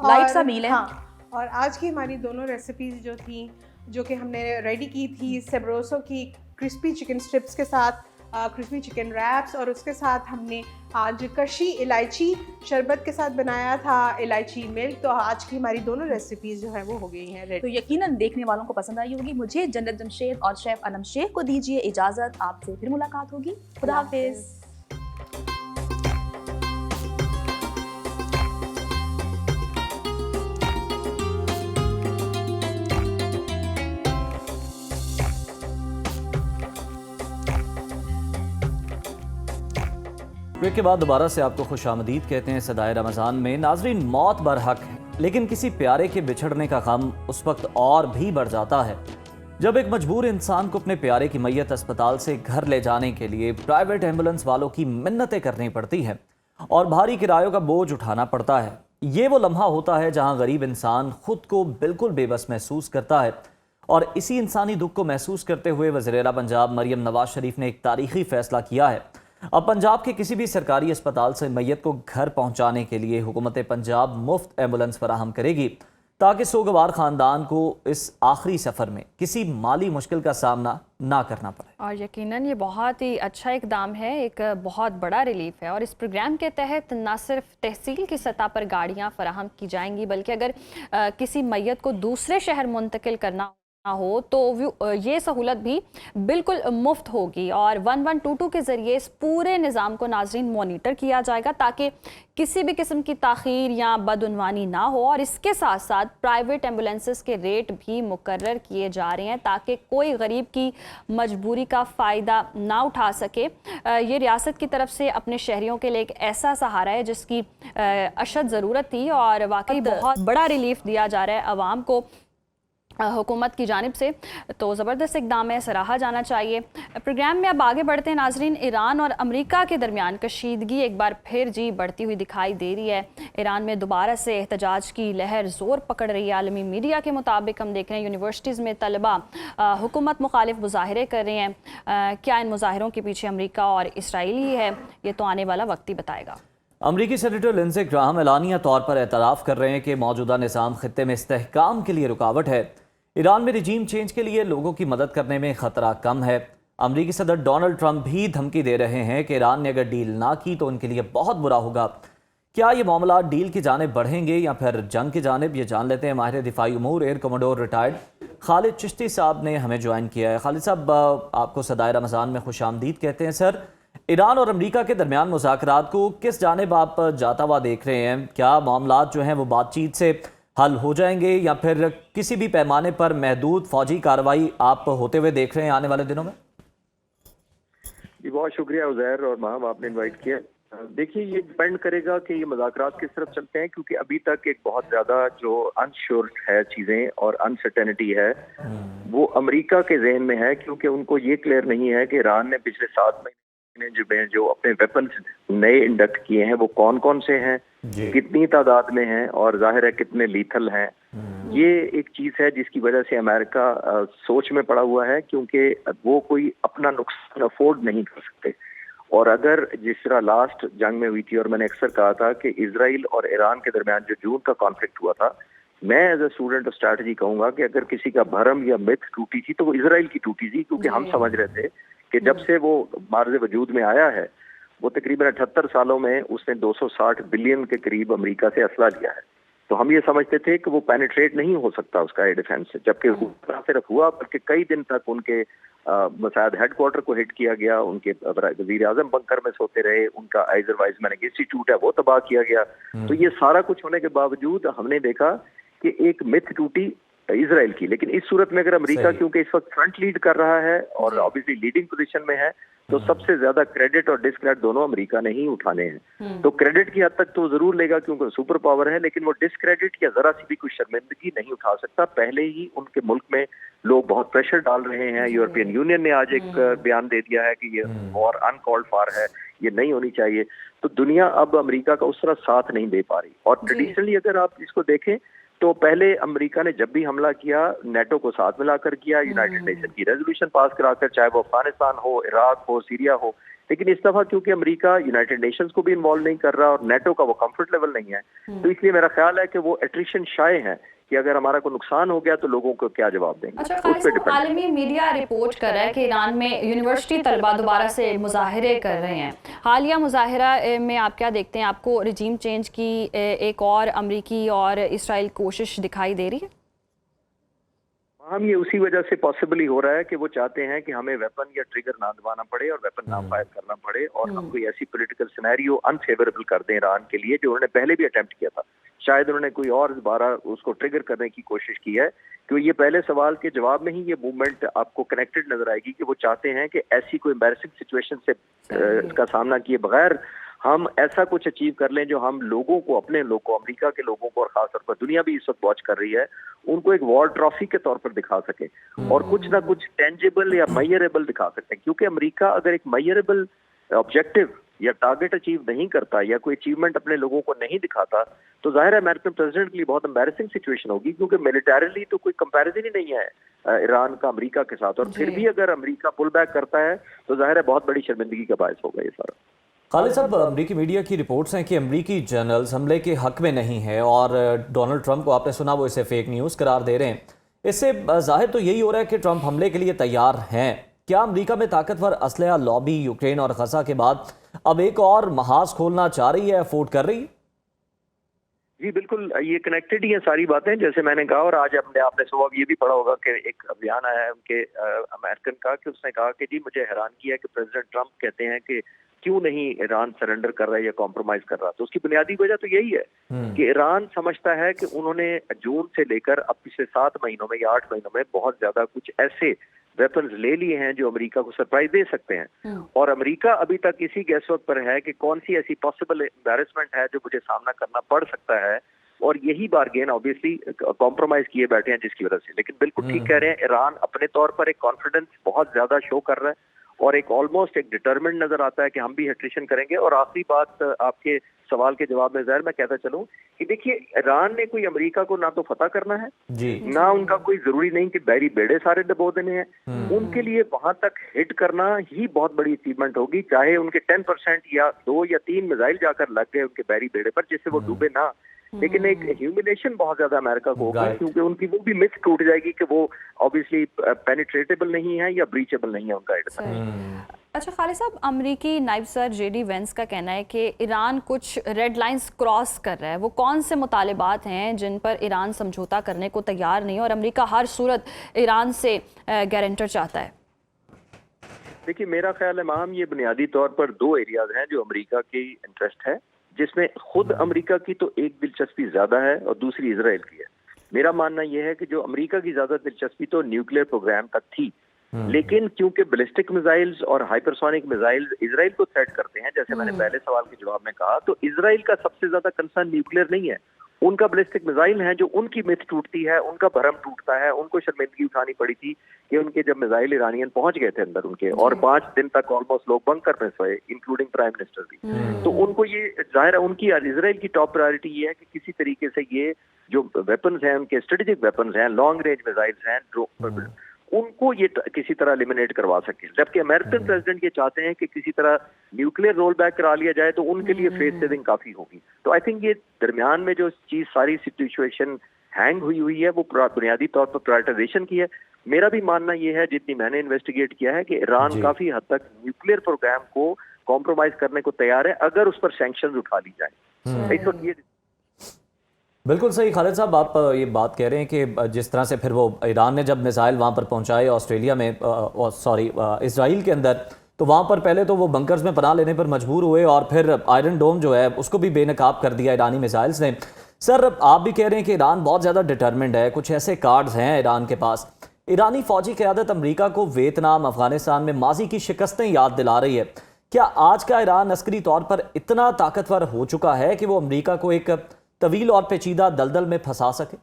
लाइट और- सा मील है। हाँ, और आज की हमारी दोनों रेसिपीज जो थी, जो कि हमने रेडी की थी सेब्रोसो की क्रिस्पी चिकन स्ट्रिप्स के साथ क्रिस्पी चिकन रैप्स, और उसके साथ हमने आज करशी इलायची शरबत के साथ बनाया था इलायची मिल्क। तो आज की हमारी दोनों रेसिपीज जो है वो हो गई हैं तो रेडी। यकीनन देखने वालों को पसंद आई होगी। मुझे जन्नत जमशेद और शेफ अनम शेख को दीजिए इजाज़त, आपसे फिर मुलाकात होगी। खुदा हाफिज़। ब्रेक के बाद दोबारा से आपको खुशामदीद कहते हैं सदाए रमज़ान में। नाजरीन, मौत बरहक है, लेकिन किसी प्यारे के बिछड़ने का गम उस वक्त और भी बढ़ जाता है जब एक मजबूर इंसान को अपने प्यारे की मैयत अस्पताल से घर ले जाने के लिए प्राइवेट एम्बुलेंस वालों की मिन्नतें करनी पड़ती हैं और भारी किरायों का बोझ उठाना पड़ता है। ये वो लम्हा होता है जहां गरीब इंसान खुद को बिल्कुल बेबस महसूस करता है, और इसी इंसानी दुख को महसूस करते हुए वज़ीर आला पंजाब मरियम नवाज शरीफ ने एक तारीखी फैसला किया है। अब पंजाब के किसी भी सरकारी अस्पताल से मैयत को घर पहुंचाने के लिए हुकूमत पंजाब मुफ्त एम्बुलेंस फराहम करेगी। ताकि सोगवार ख़ानदान को इस आखिरी सफ़र में किसी माली मुश्किल का सामना ना करना पड़े। और यकीनन ये बहुत ही अच्छा इकदाम है, एक बहुत बड़ा रिलीफ है। और इस प्रोग्राम के तहत न सिर्फ तहसील की सतह पर गाड़ियाँ फराहम की जाएंगी, बल्कि अगर किसी मैयत को दूसरे शहर मुंतकिल करना हो तो ये सहूलत भी बिल्कुल मुफ्त होगी। और 1122 के ज़रिए इस पूरे निज़ाम को नाज़रीन मॉनिटर किया जाएगा ताकि किसी भी किस्म की ताख़ीर या बदउनवानी ना हो। और इसके साथ साथ प्राइवेट एम्बुलेंसेस के रेट भी मुकर्रर किए जा रहे हैं ताकि कोई गरीब की मजबूरी का फ़ायदा ना उठा सके। ये रियासत की तरफ से अपने शहरियों के लिए एक ऐसा सहारा है जिसकी अशद ज़रूरत थी और वाकई बहुत बड़ा रिलीफ दिया जा रहा है आवाम को हुकूमत की जानिब से। तो ज़बरदस्त इकदाम है, सराहा जाना चाहिए। प्रोग्राम में अब आगे बढ़ते हैं नाजरीन। ईरान और अमेरिका के दरमियान कशीदगी एक बार फिर जी बढ़ती हुई दिखाई दे रही है। ईरान में दोबारा से एहतजाज की लहर ज़ोर पकड़ रही है। आलमी मीडिया के मुताबिक हम देख रहे हैं यूनिवर्सिटीज़ में तलबा हुकूमत मुखालिफ मुजाहरे कर रहे हैं। क्या इन मुजाहरों के पीछे अमेरिका और इसराइल ही है, ये तो आने वाला वक्त ही बताएगा। अमरीकी सेनेटर लिंडसे ग्राहम एलानिया तौर पर एतराफ़ कर रहे हैं कि मौजूदा निज़ाम खित्ते में इस्तेहकाम के लिए रुकावट है। ईरान में रिजीम चेंज के लिए लोगों की मदद करने में ख़तरा कम है। अमरीकी सदर डोनाल्ड ट्रंप भी धमकी दे रहे हैं कि ईरान ने अगर डील ना की तो उनके लिए बहुत बुरा होगा। क्या ये मामला डील की जानिब बढ़ेंगे या फिर जंग की जानिब, ये जान लेते हैं। माहिर दिफाई उमूर air commodore retired Khalid Chishti साहब ने हमें ज्वाइन किया है। खालिद साहब, आपको सदाए रमज़ान में खुश आमदीद कहते हैं। सर, ईरान और अमरीका के दरमियान मुज़ाकरात को किस जानिब आप जाता हुआ देख रहे हैं? क्या मामलात जो हैं वो बातचीत से हल हो जाएंगे या फिर किसी भी पैमाने पर महदूद फौजी कार्रवाई आप होते हुए देख रहे हैं आने वाले दिनों में? जी बहुत शुक्रिया उज़ैर और माहम, आपने इनवाइट किया। देखिए, ये डिपेंड करेगा कि ये मुज़ाकरात किस तरफ चलते हैं, क्योंकि अभी तक एक बहुत ज़्यादा जो अनश्योर है चीज़ें और अनसर्टेनिटी है वो अमेरिका के जहन में है, क्योंकि उनको ये क्लियर नहीं है कि ईरान ने पिछले 7 महीने जो अपने वेपन्स नए इंडक्ट किए हैं वो कौन कौन से हैं, कितनी तादाद में हैं और जाहिर है कितने लीथल हैं। ये एक चीज़ है जिसकी वजह से अमेरिका सोच में पड़ा हुआ है, क्योंकि वो कोई अपना नुकसान अफोर्ड नहीं कर सकते। और अगर जिस तरह लास्ट जंग में हुई थी, और मैंने अक्सर कहा था कि इजराइल और ईरान के दरमियान जो जून का कॉन्फ्लिक्ट हुआ था, मैं as a student of strategy कहूंगा कि अगर किसी का भरम या मिथ टूटी थी तो वो इजराइल की टूटी थी, क्योंकि हम समझ रहे थे कि जब से वो मार्ज़ वजूद में आया है वो तकरीबन 78 सालों में उसने 260 बिलियन के करीब अमेरिका से असला लिया है। तो हम ये समझते थे कि वो पेनिट्रेट नहीं हो सकता उसका एयर डिफेंस से, जबकि सिर्फ हुआ, बल्कि कई दिन तक उनके शायद हेडक्वार्टर को हिट किया गया, उनके वज़ीर आज़म बंकर में सोते रहे, उनका आइजर वाइजमैन इंस्टीट्यूट है वो तबाह किया गया। तो ये सारा कुछ होने के बावजूद हमने देखा कि एक मिथ टूटी इजराइल की। लेकिन इस सूरत में अगर अमेरिका क्योंकि इस वक्त फ्रंट लीड कर रहा है और ऑब्वियसली लीडिंग पोजीशन में है, तो सबसे ज्यादा क्रेडिट और डिस्क्रेडिट दोनों अमेरिका ने ही उठाने हैं। तो क्रेडिट की हद तक तो जरूर लेगा क्योंकि सुपर पावर है, लेकिन वो डिस्क्रेडिट या जरा सी भी कोई शर्मिंदगी नहीं उठा सकता। पहले ही उनके मुल्क में लोग बहुत प्रेशर डाल रहे हैं। यूरोपियन यूनियन ने आज एक बयान दे दिया है कि ये वॉर अनकॉल्ड फॉर है, ये नहीं होनी चाहिए। तो दुनिया अब अमेरिका का उस तरह साथ नहीं दे पा रही। और ट्रेडिशनली अगर आप इसको देखें तो पहले अमेरिका ने जब भी हमला किया नेटो को साथ मिलाकर किया, यूनाइटेड नेशन की रेजोल्यूशन पास कराकर, चाहे वो अफगानिस्तान हो, इराक हो, सीरिया हो। लेकिन इस दफा क्योंकि अमेरिका यूनाइटेड नेशंस को भी इन्वॉल्व नहीं कर रहा और नेटो का वो कंफर्ट लेवल नहीं है, तो इसलिए मेरा ख्याल है कि वो एट्रिशन शाये है कि अगर हमारा को नुकसान हो गया तो लोगों को क्या जवाब देंगे। अच्छा, आलमी मीडिया रिपोर्ट कर रहा है कि ईरान में यूनिवर्सिटी तलबा दोबारा से मुजाहरे कर रहे हैं। हालिया मुजाहरा में आप क्या देखते हैं? आपको रिजीम चेंज की एक और अमरीकी और इसराइल कोशिश दिखाई दे रही है? हम ये उसी वजह से पॉसिबल ही हो रहा है कि वो चाहते हैं कि हमें वेपन या ट्रिगर ना दबाना पड़े और वेपन ना फायर करना पड़े, और हम कोई ऐसी पॉलिटिकल सिनेरियो अनफेवरेबल कर दें ईरान के लिए, जो उन्होंने पहले भी अटेम्प्ट किया था। शायद उन्होंने कोई और दोबारा उसको ट्रिगर करने की कोशिश की है, क्योंकि ये पहले सवाल के जवाब में ही ये मूवमेंट आपको कनेक्टेड नजर आएगी कि वो चाहते हैं कि ऐसी कोई एम्बैरेसिंग सिचुएशन से इसका सामना किए बगैर हम ऐसा कुछ अचीव कर लें जो हम लोगों को, अपने लोगों को, अमेरिका के लोगों को, और खासतौर पर दुनिया भी इस वक्त वॉच कर रही है, उनको एक वॉर ट्रॉफी के तौर पर दिखा सके और कुछ ना कुछ टेंजिबल या मेजरेबल दिखा सकते हैं। क्योंकि अमेरिका अगर एक मेजरेबल ऑब्जेक्टिव या टारगेट अचीव नहीं करता या कोई अचीवमेंट अपने लोगों को नहीं दिखाता, तो जाहिर है अमेरिकन प्रेसिडेंट के लिए बहुत एम्बैरेसिंग सिचुएशन होगी, क्योंकि मिलिटरीली तो कोई कंपैरिजन ही नहीं है ईरान का अमेरिका के साथ। और फिर भी अगर अमेरिका पुल बैक करता है तो जाहिर है बहुत बड़ी शर्मिंदगी का बायस होगा ये सारा। खालिद साहब, अमरीकी मीडिया की रिपोर्ट्स हैं कि अमरीकी जनरल्स हमले के हक में नहीं है और डोनाल्ड ट्रंप को आपने सुना वो इसे फेक न्यूज़ करार दे रहे हैं। इससे जाहिर तो यही हो रहा है कि ट्रंप हमले के लिए तैयार हैं। क्या अमरीका में ताकतवर असलहा लॉबी यूक्रेन और गजा के बाद अब एक और महाज खोलना चाह रही है, अफोर्ड कर रही? जी बिल्कुल, ये कनेक्टेड ही है सारी बातें, जैसे मैंने कहा। और आज आपने सुबह ये भी पढ़ा होगा कि एक अभियान आया है उनके अमेरिकन का, कि उसने कहा कि जी मुझे हैरान किया कि प्रेसिडेंट ट्रंप कहते हैं कि क्यों नहीं ईरान सरेंडर कर रहा है या कॉम्प्रोमाइज कर रहा। तो उसकी बुनियादी वजह तो यही है कि ईरान समझता है कि उन्होंने जून से लेकर अब पिछले 7 महीनों में या 8 महीनों में बहुत ज्यादा कुछ ऐसे वेपन्स ले लिए हैं जो अमेरिका को सरप्राइज दे सकते हैं। और अमेरिका अभी तक इसी गैसवर्क पर है कि कौन सी ऐसी पॉसिबल एम्बैरेसमेंट है जो मुझे सामना करना पड़ सकता है, और यही बार्गेन ऑब्वियसली कॉम्प्रोमाइज किए बैठे हैं जिसकी वजह से। लेकिन बिल्कुल ठीक कह रहे हैं, ईरान अपने तौर पर एक कॉन्फिडेंस बहुत ज्यादा शो कर रहा है और एक ऑलमोस्ट एक डिटरमिन्ड नजर आता है कि हम भी एट्रिशन करेंगे। और आखिरी बात आपके सवाल के जवाब में ज़ाहिर मैं कहता चलूं कि देखिए, ईरान ने कोई अमेरिका को ना तो फतह करना है जी, ना उनका कोई जरूरी नहीं कि बहरी बेड़े सारे दबो देने हैं। उनके लिए वहां तक हिट करना ही बहुत बड़ी अचीवमेंट होगी, चाहे उनके 10% या 2 या 3 मिसाइल जाकर लग गए उनके बहरी बेड़े पर जिससे वो डूबे ना। लेकिन एक ह्यूमिलेशन बहुत ज्यादा अमेरिका को होगा, क्योंकि उनकी वो भी मिथ टूट जाएगी कि वो ऑब्वियसली पेनिट्रेटेबल नहीं है या ब्रीचेबल नहीं है उनका एडवांस। अच्छा खालिद साहब, अमरीकी नायब सर जेडी वेंस का कहना है कि ईरान कुछ रेड लाइंस क्रॉस कर रहा है। वो कौन से मुतालिबात हैं जिन पर ईरान समझौता करने को तैयार नहीं है और अमरीका हर सूरत ईरान से गारंटर चाहता है? देखिए, मेरा ख्याल है माम, ये बुनियादी तौर पर 2 एरियाज हैं जो अमेरिका की इंटरेस्ट है, जिसमें खुद अमेरिका की तो एक दिलचस्पी ज्यादा है और दूसरी इजराइल की है। मेरा मानना यह है कि जो अमेरिका की ज्यादा दिलचस्पी तो न्यूक्लियर प्रोग्राम तक थी, लेकिन क्योंकि बैलिस्टिक मिसाइल्स और हाइपरसोनिक मिसाइल्स इजराइल को थ्रेट करते हैं, जैसे मैंने पहले सवाल के जवाब में कहा, तो इजराइल का सबसे ज्यादा कंसर्न न्यूक्लियर नहीं है, उनका बैलिस्टिक मिसाइल है। जो उनकी मिथ टूटती है, उनका भरम टूटता है। उनको शर्मिंदगी उठानी पड़ी थी कि उनके जब मिसाइल ईरानियन पहुंच गए थे अंदर उनके, और 5 दिन तक ऑलमोस्ट लोग बंकर में सोए, इंक्लूडिंग प्राइम मिनिस्टर भी। तो उनको ये जाहिर है, उनकी इजराइल की टॉप प्रायोरिटी ये है कि किसी तरीके से ये जो वेपन्स हैं, उनके स्ट्रेटेजिक वेपन्स हैं, लॉन्ग रेंज मिसाइल्स हैं, उनको ये किसी तरह एलिमिनेट करवा सके। जबकि अमेरिकन प्रेसिडेंट ये चाहते हैं कि किसी तरह न्यूक्लियर रोल बैक करा लिया जाए, तो उनके लिए फेस सेविंग काफी होगी। तो आई थिंक ये दरमियान में जो चीज सारी सिचुएशन हैंग हुई है, वो बुनियादी तौर पर प्रायोरिटाइजेशन की है। मेरा भी मानना ये है, जितनी मैंने इन्वेस्टिगेट किया है, कि ईरान काफी हद तक न्यूक्लियर प्रोग्राम को कॉम्प्रोमाइज करने को तैयार है अगर उस पर सैंक्शंस उठा ली जाए। इस वक्त ये बिल्कुल सही खालिद साहब, आप ये बात कह रहे हैं कि जिस तरह से फिर वो ईरान ने जब मिसाइल वहाँ पर पहुँचाए ऑस्ट्रेलिया में, इसराइल के अंदर, तो वहाँ पर पहले तो वो बंकर्स में पनाह लेने पर मजबूर हुए और फिर आयरन डोम जो है उसको भी बेनकाब कर दिया ईरानी मिसाइल्स ने। सर, आप भी कह रहे हैं कि ईरान बहुत ज़्यादा डिटर्मिन्ड है, कुछ ऐसे कार्ड्स हैं ईरान के पास। ईरानी फौजी क़यादत अमरीका को वियतनाम, अफगानिस्तान में माजी की शिकस्तें याद दिला रही है। क्या आज का ईरान अस्करी तौर पर इतना ताकतवर हो चुका है कि वो अमरीका को एक तवील और पेचीदा दलदल में फंसा सके?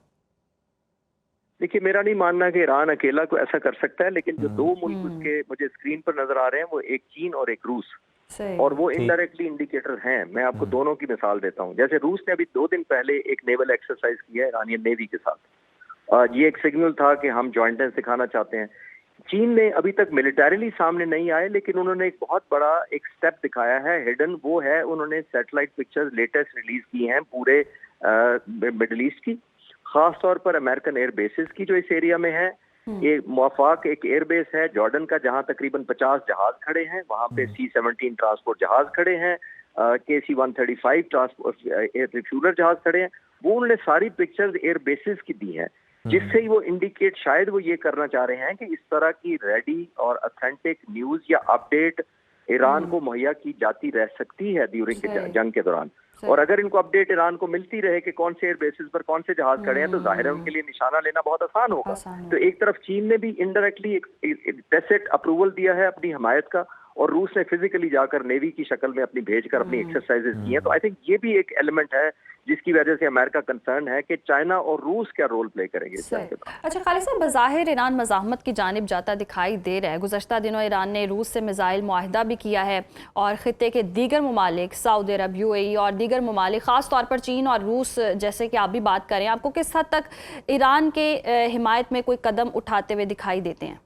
देखिए, मेरा नहीं मानना कि ईरान अकेला को ऐसा कर सकता है, लेकिन जो 2 मुल्क उसके मुझे स्क्रीन पर नजर आ रहे हैं, वो एक चीन और एक रूस, और वो इनडायरेक्टली इंडिकेटर हैं। मैं आपको दोनों की मिसाल देता हूं। जैसे रूस ने अभी 2 दिन पहले एक नेवल एक्सरसाइज किया है ईरानियन नेवी के साथ। ये एक सिग्नल था कि हम जॉइंटनेस दिखाना चाहते हैं। चीन ने अभी तक मिलिटरीली सामने नहीं आए, लेकिन उन्होंने एक बहुत बड़ा एक स्टेप दिखाया है हिडन, वो है उन्होंने सैटेलाइट पिक्चर्स लेटेस्ट रिलीज की हैं पूरे मिडिल ईस्ट की, खास तौर पर अमेरिकन एयर बेसिस की जो इस एरिया में है। एक मुआफाक एक एयरबेस है जॉर्डन का, जहां तकरीबन 50 जहाज खड़े हैं। वहां पे C-17 ट्रांसपोर्ट जहाज खड़े हैं, KC-135 ट्रांसपोर्ट एयर रिफ्यूलर जहाज खड़े हैं। वो उन्होंने सारी पिक्चर्स एयर बेसिस की दी हैं, जिससे वो इंडिकेट शायद वो ये करना चाह रहे हैं कि इस तरह की रेडी और ऑथेंटिक न्यूज या अपडेट ईरान को मुहैया की जाती रह सकती है ड्यूरिंग जंग के दौरान। और अगर इनको अपडेट ईरान को मिलती रहे कि कौन से एयर बेसिस पर कौन से जहाज खड़े हैं, तो जाहिर है उनके लिए निशाना लेना बहुत आसान होगा। तो एक तरफ चीन ने भी इनडायरेक्टली टैसिट अप्रूवल दिया है अपनी हमायत का, और रूस ने फिजिकली जाकर नेवी की शक्ल में अपनी भेजकर अपनी एक्सरसाइजेस की हैं। तो आई थिंक ये भी एक एलिमेंट है जिसकी वजह से अमेरिका कंसर्न है कि चाइना और रूस क्या रोल प्ले करेंगे। अच्छा खालिद साहब, बज़ाहिर ईरान मज़ाहमत की जानिब जाता दिखाई दे रहा है। गुज़श्ता दिनों ईरान ने रूस से मिसाइल मुआहिदा भी किया है, और ख़ित्ते के दीगर ममालिक सऊदी अरब, UAE और दीगर ममालिक, ख़ास तौर पर चीन और रूस जैसे कि आप भी बात करें, आपको किस हद तक ईरान के हिमायत में कोई कदम उठाते हुए दिखाई देते हैं?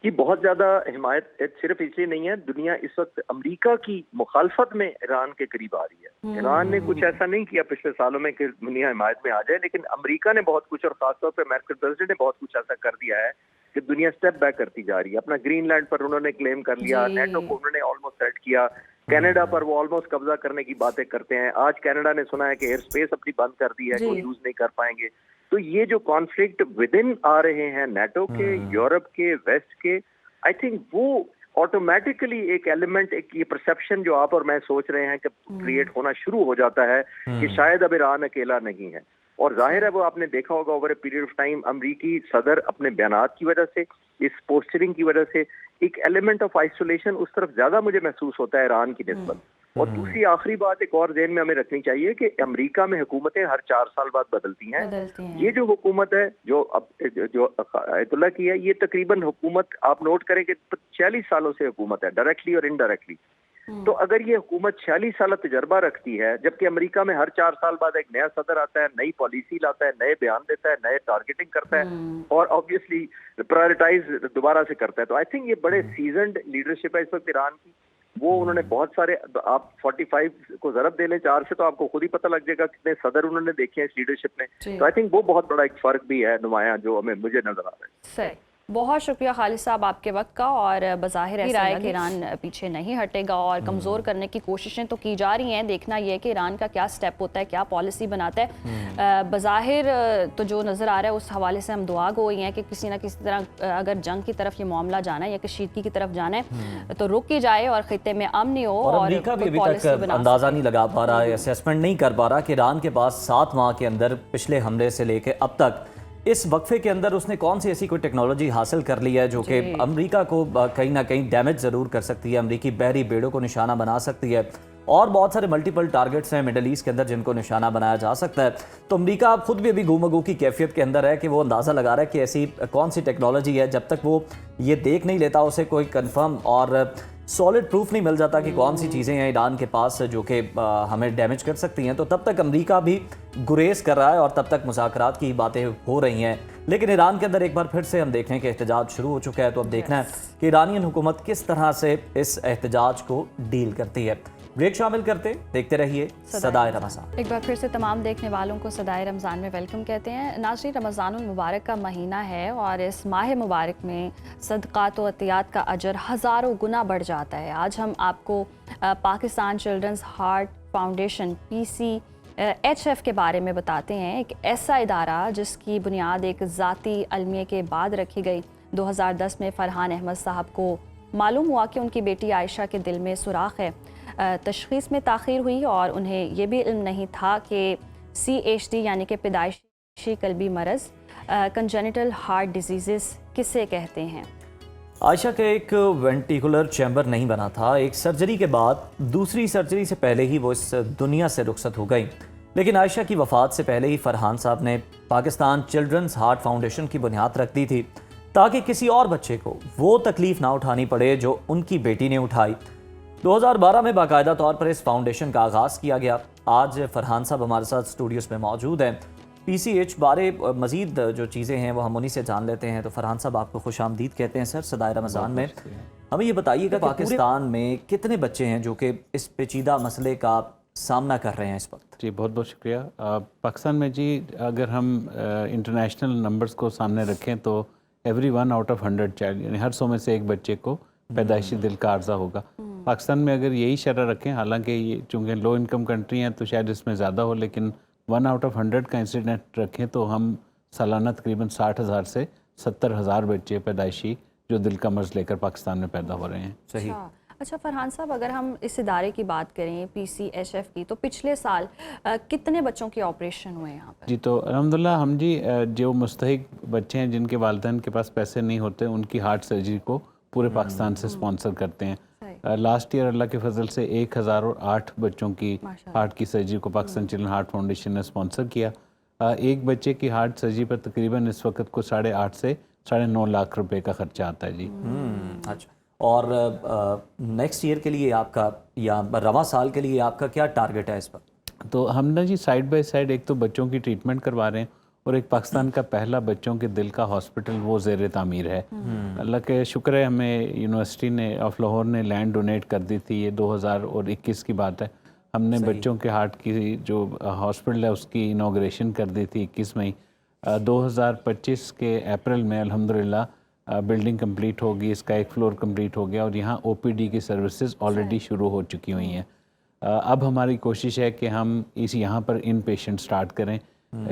कि बहुत ज़्यादा हिमायत सिर्फ इसलिए नहीं है, दुनिया इस वक्त अमेरिका की मुखालफत में ईरान के करीब आ रही है। ईरान ने कुछ ऐसा नहीं किया पिछले सालों में कि दुनिया हिमायत में आ जाए, लेकिन अमेरिका ने बहुत कुछ और खासतौर पर अमेरिकन प्रेसिडेंट ने बहुत कुछ ऐसा कर दिया है कि दुनिया स्टेप बैक करती जा रही है। अपना ग्रीनलैंड पर उन्होंने क्लेम कर लिया, नेटो को उन्होंने ऑलमोस्ट सेट किया, कनाडा पर वो ऑलमोस्ट कब्जा करने की बातें करते हैं। आज कनाडा ने सुना है कि एयर स्पेस अपनी बंद कर दी है, कोई यूज नहीं कर पाएंगे। तो ये जो कॉन्फ्लिक्ट विद इन आ रहे हैं नेटो के, यूरोप के, वेस्ट के, आई थिंक वो ऑटोमेटिकली एक एलिमेंट, एक ये परसेप्शन जो आप और मैं सोच रहे हैं कि क्रिएट होना शुरू हो जाता है कि शायद अब ईरान अकेला नहीं है। और जाहिर है वो आपने देखा होगा over a period of time अमरीकी सदर अपने बयानात की वजह से, इस पोस्चरिंग की वजह से एक एलिमेंट ऑफ आइसोलेशन उस तरफ ज्यादा मुझे महसूस होता है ईरान की निस्बत। और दूसरी आखिरी बात एक और ज़हन में हमें रखनी चाहिए कि अमेरिका में हुकूमतें हर 4 साल बाद बदलती हैं। ये जो हुकूमत है जो आयतुल्लाह की है, ये तकरीबन हुकूमत आप नोट करें कि 46 सालों से हुकूमत है, डायरेक्टली और इनडायरेक्टली। तो अगर ये हुकूमत 46 साल तजर्बा रखती है, जबकि अमेरिका में हर 4 साल बाद एक नया सदर आता है, नई पॉलिसी लाता है, नए बयान देता है, नए टारगेटिंग करता है और ऑब्वियसली प्रायोरिटाइज दोबारा से करता है, तो आई थिंक ये बड़े सीजन्ड लीडरशिप है इस वक्त ईरान की। वो उन्होंने बहुत सारे, आप 45 को जरब दे लें 4 से तो आपको खुद ही पता लग जाएगा कितने सदर उन्होंने देखे हैं इस लीडरशिप में। तो आई थिंक वो बहुत बड़ा एक फर्क भी है नुमाया जो हमें मुझे नजर आ रहा है। सही, बहुत शुक्रिया खालिद साहब आपके वक्त का। और बज़ाहिर ऐसा है कि ईरान पीछे नहीं हटेगा और कमज़ोर करने की कोशिशें तो की जा रही हैं। देखना यह है कि ईरान का क्या स्टेप होता है, क्या पॉलिसी बनाता है। बज़ाहिर तो जो नज़र आ रहा है उस हवाले से हम दुआ गो हैं कि किसी ना किसी तरह अगर जंग की तरफ ये मामला जाना है या कशीदगी की तरफ जाना है तो रुक ही जाए और खित्ते में अमन ही हो। और अमेरिका भी अभी तक अंदाज़ा नहीं लगा पा रहा है, असेसमेंट नहीं कर पा रहा कि ईरान के पास 7 माह के अंदर पिछले हमले से लेके अब तक इस वक्फे के अंदर उसने कौन सी ऐसी कोई टेक्नोलॉजी हासिल कर ली है जो कि अमेरिका को कहीं ना कहीं डैमेज ज़रूर कर सकती है, अमेरिकी बहरी बेड़ों को निशाना बना सकती है। और बहुत सारे मल्टीपल टारगेट्स हैं मिडल ईस्ट के अंदर जिनको निशाना बनाया जा सकता है। तो अमेरिका खुद भी अभी घूमगू की कैफियत के अंदर है कि वो अंदाज़ा लगा रहा है कि ऐसी कौन सी टेक्नोलॉजी है। जब तक वो ये देख नहीं लेता, उसे कोई कंफर्म और सॉलिड प्रूफ नहीं मिल जाता कि कौन सी चीज़ें हैं ईरान के पास जो कि हमें डैमेज कर सकती हैं, तो तब तक अमेरिका भी गुरेज कर रहा है और तब तक मुज़ाकरात की बातें हो रही हैं। लेकिन ईरान के अंदर एक बार फिर से हम देख रहे हैं कि एहतजाज शुरू हो चुका है। तो अब देखना है कि ईरानियन हुकूमत किस तरह से इस एहतजाज को डील करती है। ब्रेक शामिल करते देखते रहिए सदाए रमज़ान। एक बार फिर से तमाम देखने वालों को सदाए रमज़ान में वेलकम कहते हैं। नाज़रीन, रमज़ानुल मुबारक का महीना है और इस माह मुबारक में सदक़ात व अतियात का अजर हज़ारों गुना बढ़ जाता है। आज हम आपको Pakistan children's heart foundation PCHF के बारे में बताते हैं। एक ऐसा इदारा जिसकी बुनियाद एक ज़ाती अलमिया के बाद रखी गई। 2010 में फ़रहान अहमद साहब को मालूम हुआ कि उनकी बेटी आयशा के दिल में सुराख है। तशख़ीस में ताख़ीर हुई और उन्हें यह भी इल्म नहीं था कि CHD यानी कि पैदाइशी कल्बी मरज़ कंजेनिटल हार्ट डिजीज़ किसे कहते हैं। आयशा का एक वेंटिकुलर चैम्बर नहीं बना था। एक सर्जरी के बाद दूसरी सर्जरी से पहले ही वो इस दुनिया से रुखसत हो गई। लेकिन आयशा की वफ़ात से पहले ही फ़रहान साहब ने पाकिस्तान चिल्ड्रंस हार्ट फाउंडेशन की बुनियाद रख दी थी ताकि किसी और बच्चे को वो तकलीफ़ ना उठानी पड़े जो उनकी बेटी ने उठाई। 2012 में बाकायदा तौर पर इस फाउंडेशन का आगाज़ किया गया। आज फ़रहान साहब हमारे साथ स्टूडियोज़ में मौजूद हैं। PCH बारे मज़ीद जो चीज़ें हैं वो हम उन्हीं से जान लेते हैं। तो फ़रहान साहब, आपको खुश आमदीद कहते हैं सर सदाए रमज़ान में। हमें ये बताइएगा कि पाकिस्तान में कितने बच्चे हैं जो कि इस पेचीदा मसले का सामना कर रहे हैं इस वक्त। जी बहुत बहुत शुक्रिया। पाकिस्तान में जी अगर हम इंटरनेशनल नंबर्स को सामने रखें तो एवरी 1 आउट ऑफ 100 चाइल्ड यानी हर 100 में से एक बच्चे को पैदाइशी दिल का अर्जा होगा। पाकिस्तान में अगर यही शरह रखें, हालांकि ये चूँकि लो इनकम कंट्री हैं तो शायद इसमें ज़्यादा हो, लेकिन 1 आउट ऑफ 100 का इंसिडेंट रखें तो हम सालाना तकरीबन 60,000 से 70,000 बच्चे पैदाइशी जो दिल का मर्ज़ लेकर पाकिस्तान में पैदा हो रहे हैं। सही। अच्छा फ़रहान साहब, अगर हम इस इदारे की बात करें PCHF की, तो पिछले साल कितने बच्चों के ऑपरेशन हुए यहाँ पर? जी तो अल्हम्दुलिल्लाह हम जी जो मुस्तहिक बच्चे हैं जिनके वालिदैन के पास पैसे नहीं होते उनकी हार्ट सर्जरी को पूरे पाकिस्तान से स्पॉन्सर करते हैं। लास्ट ईयर अल्लाह के फजल से 1008 बच्चों की हार्ट की सर्जरी को पाकिस्तान चिल्ड्रन हार्ट फाउंडेशन ने स्पॉन्सर किया। एक बच्चे की हार्ट सर्जरी पर तकरीबन इस वक्त को 8.5 से 9.5 लाख रुपए का खर्चा आता है जी। अच्छा, और नेक्स्ट ईयर के लिए आपका या रवा साल के लिए आपका क्या टारगेट है इस पर? तो हम ना जी साइड बाय साइड एक तो बच्चों की ट्रीटमेंट करवा रहे हैं और एक पाकिस्तान का पहला बच्चों के दिल का हॉस्पिटल वो ज़ेर तामीर है। अल्लाह के शुक्र है हमें यूनिवर्सिटी ने ऑफ लाहौर ने लैंड डोनेट कर दी थी, ये 2021 की बात है। हमने बच्चों के हार्ट की जो हॉस्पिटल है उसकी इनाग्रेशन कर दी थी 21 मई। 2025 के अप्रैल में अल्हम्दुलिल्लाह बिल्डिंग कंप्लीट होगी, इसका एक फ्लोर कंप्लीट हो गया और यहाँ ओपीडी की सर्विसेज ऑलरेडी शुरू हो चुकी हुई हैं। अब हमारी कोशिश है कि हम इस यहाँ पर इन पेशेंट स्टार्ट करें।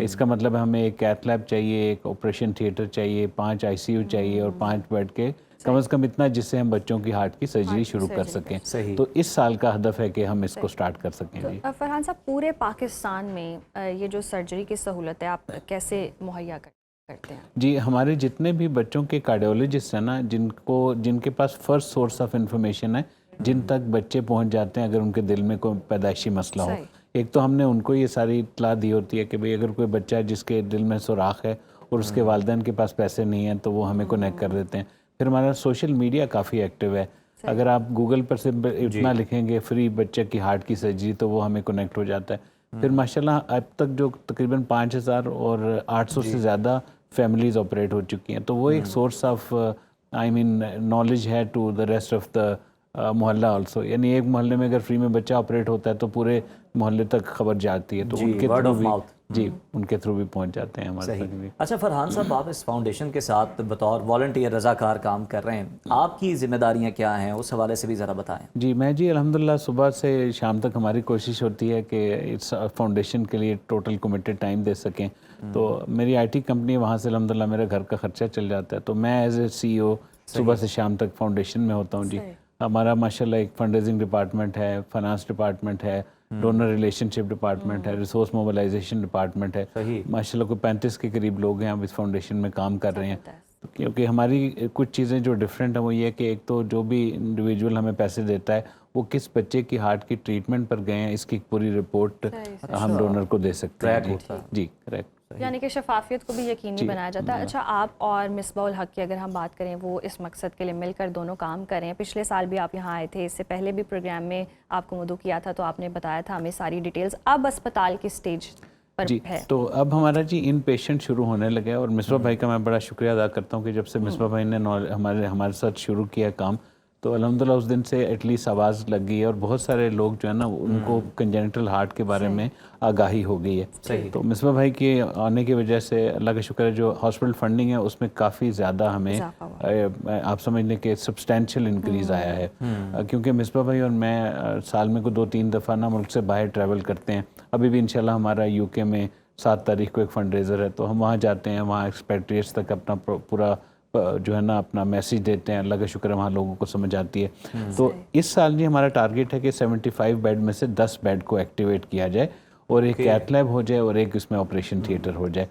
इसका मतलब है हमें एक कैथ लैब चाहिए, एक ऑपरेशन थिएटर चाहिए, 5 आईसीयू चाहिए और 5 बेड के कम से कम इतना जिससे हम बच्चों की हार्ट की सर्जरी शुरू कर सकें। सही। तो इस साल का हदफ है कि हम इसको स्टार्ट कर सकें। जी फरहान साहब, पूरे पाकिस्तान में ये जो सर्जरी की सहूलत है आप कैसे मुहैया करते हैं? जी, हमारे जितने भी बच्चों के कार्डियोलॉजिस्ट हैं ना, जिनके पास फर्स्ट सोर्स ऑफ इंफॉर्मेशन है, जिन तक बच्चे पहुंच जाते हैं अगर उनके दिल में कोई पैदाइशी मसला हो, एक तो हमने उनको ये सारी इत्तला दी होती है कि भाई अगर कोई बच्चा है जिसके दिल में सुराख है और उसके वालिदैन के पास पैसे नहीं हैं तो वो हमें कनेक्ट कर देते हैं। फिर हमारा सोशल मीडिया काफ़ी एक्टिव है। अगर आप गूगल पर से इतना लिखेंगे फ्री बच्चे की हार्ट की सर्जरी तो वो हमें कनेक्ट हो जाता है। फिर माशाल्लाह अब तक जो तकरीबन 5000 और 800 से ज़्यादा फैमिलीज ऑपरेट हो चुकी हैं, तो वो एक सोर्स ऑफ नॉलेज है to the rest of the mohalla also. यानी एक मोहल्ले में अगर फ्री में बच्चा ऑपरेट होता है तो पूरे मोहल्ले तक खबर जाती है, तो उनके थ्रू भी उनके थ्रू भी पहुंच जाते हैं हमारे तक भी। अच्छा फरहान साहब, आप इस फाउंडेशन के साथ बतौर वॉलंटियर रज़ाकार काम कर रहे हैं, आपकी जिम्मेदारियां क्या हैं, उस हवाले से भी ज़रा बताएं। जी अल्हम्दुलिल्लाह सुबह से शाम तक हमारी कोशिश होती है कि इस फाउंडेशन के लिए टोटल कमिटेड टाइम दे सकें। तो मेरी IT कंपनी, वहाँ से अल्हम्दुलिल्लाह मेरा घर का खर्चा चल जाता है, तो मैं एज ए CEO सुबह से शाम तक फाउंडेशन में होता हूँ। जी हमारा माशाल्लाह एक फंड रेजिंग डिपार्टमेंट है, फाइनेंस डिपार्टमेंट है, डोनर रिलेशनशिप डिपार्टमेंट है, रिसोर्स मोबिलाइजेशन डिपार्टमेंट है। माशाल्लाह कोई 35 के करीब लोग हैं अब इस फाउंडेशन में काम कर रहे हैं। तो क्योंकि हमारी कुछ चीज़ें जो डिफरेंट है वो ये है कि एक तो जो भी इंडिविजुअल हमें पैसे देता है वो किस बच्चे की हार्ट की ट्रीटमेंट पर गए हैं इसकी पूरी रिपोर्ट हम डोनर को दे सकते हैं। जी करेक्ट। यानी कि शफाफियत को भी यकीनी बनाया जाता है। अच्छा, आप और मिसबाउल हक की अगर हम बात करें, वो इस मकसद के लिए मिलकर दोनों काम कर रहे हैं। पिछले साल भी आप यहाँ आए थे, इससे पहले भी प्रोग्राम में आपको मदऊ किया था, तो आपने बताया था हमें सारी डिटेल्स। अब अस्पताल की स्टेज पर जी है। तो अब हमारा जी इन पेशेंट शुरू होने लगे और मिसबा भाई का मैं बड़ा शुक्रिया अदा करता हूँ कि जब से मिसबा भाई ने हमारे साथ शुरू किया काम, तो अल्हम्दुलिल्लाह उस दिन से एटलीस्ट आवाज़ लग गई है और बहुत सारे लोग जो है ना उनको कंजेनिटल हार्ट के बारे में आगाही हो गई है। तो मिसबा भाई के आने की वजह से अल्लाह का शुक्र है जो हॉस्पिटल फंडिंग है उसमें काफ़ी ज़्यादा हमें आप समझ लें कि सब्सटेंशियल इंक्रीज़ आया है। क्योंकि मिसबा भाई और मैं साल में को 2-3 दफ़ा ना मुल्क से बाहर ट्रैवल करते हैं। अभी भी इंशाल्लाह हमारा UK में 7 तारीख को एक फंड रेज़र है, तो हम वहाँ जाते हैं, वहाँ एक्सपेट्रिएट्स तक अपना पूरा जो है ना अपना मैसेज देते हैं। अल्लाह का शुक्र है वहाँ लोगों को समझ आती है। तो इस साल जी हमारा टारगेट है कि 75 बेड में से 10 बेड को एक्टिवेट किया जाए और एक कैथ लैब हो जाए और एक इसमें ऑपरेशन थिएटर हो जाए।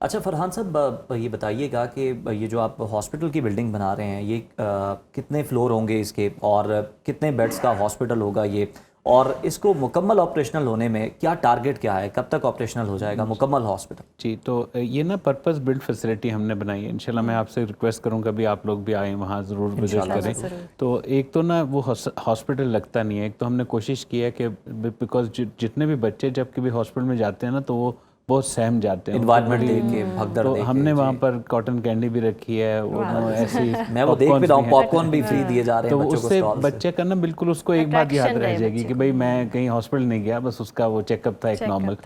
अच्छा फरहान साहब, ये बताइएगा कि ये जो आप हॉस्पिटल की बिल्डिंग बना रहे हैं ये कितने फ्लोर होंगे इसके और कितने बेड्स का हॉस्पिटल होगा ये, और इसको मुकम्मल ऑपरेशनल होने में क्या टारगेट क्या है, कब तक ऑपरेशनल हो जाएगा मुकम्मल हॉस्पिटल? जी तो ये ना पर्पस बिल्ड फैसिलिटी हमने बनाई है। इंशाल्लाह मैं आपसे रिक्वेस्ट करूँगा भी आप लोग भी आए वहाँ ज़रूर विजिट करें। तो एक तो ना वो हॉस्पिटल लगता नहीं है, एक तो हमने कोशिश की है कि बिकॉज जितने भी बच्चे जब कभी हॉस्पिटल में जाते हैं ना तो वो बहुत सहम जाते हैं एनवायरनमेंट देख के, भगदड़ तो देख के। हमने वहाँ पर कॉटन कैंडी भी रखी है और ऐसी मैं वो देख भी रहा हूँ, पॉपकॉर्न भी फ्री दिए जा रहे हैं तो बच्चों को उससे स्टॉल से। बच्चे का ना बिल्कुल उसको एक बात याद रह जाएगी कि भाई मैं कहीं हॉस्पिटल नहीं गया, बस उसका वो चेकअप था एक नॉर्मल।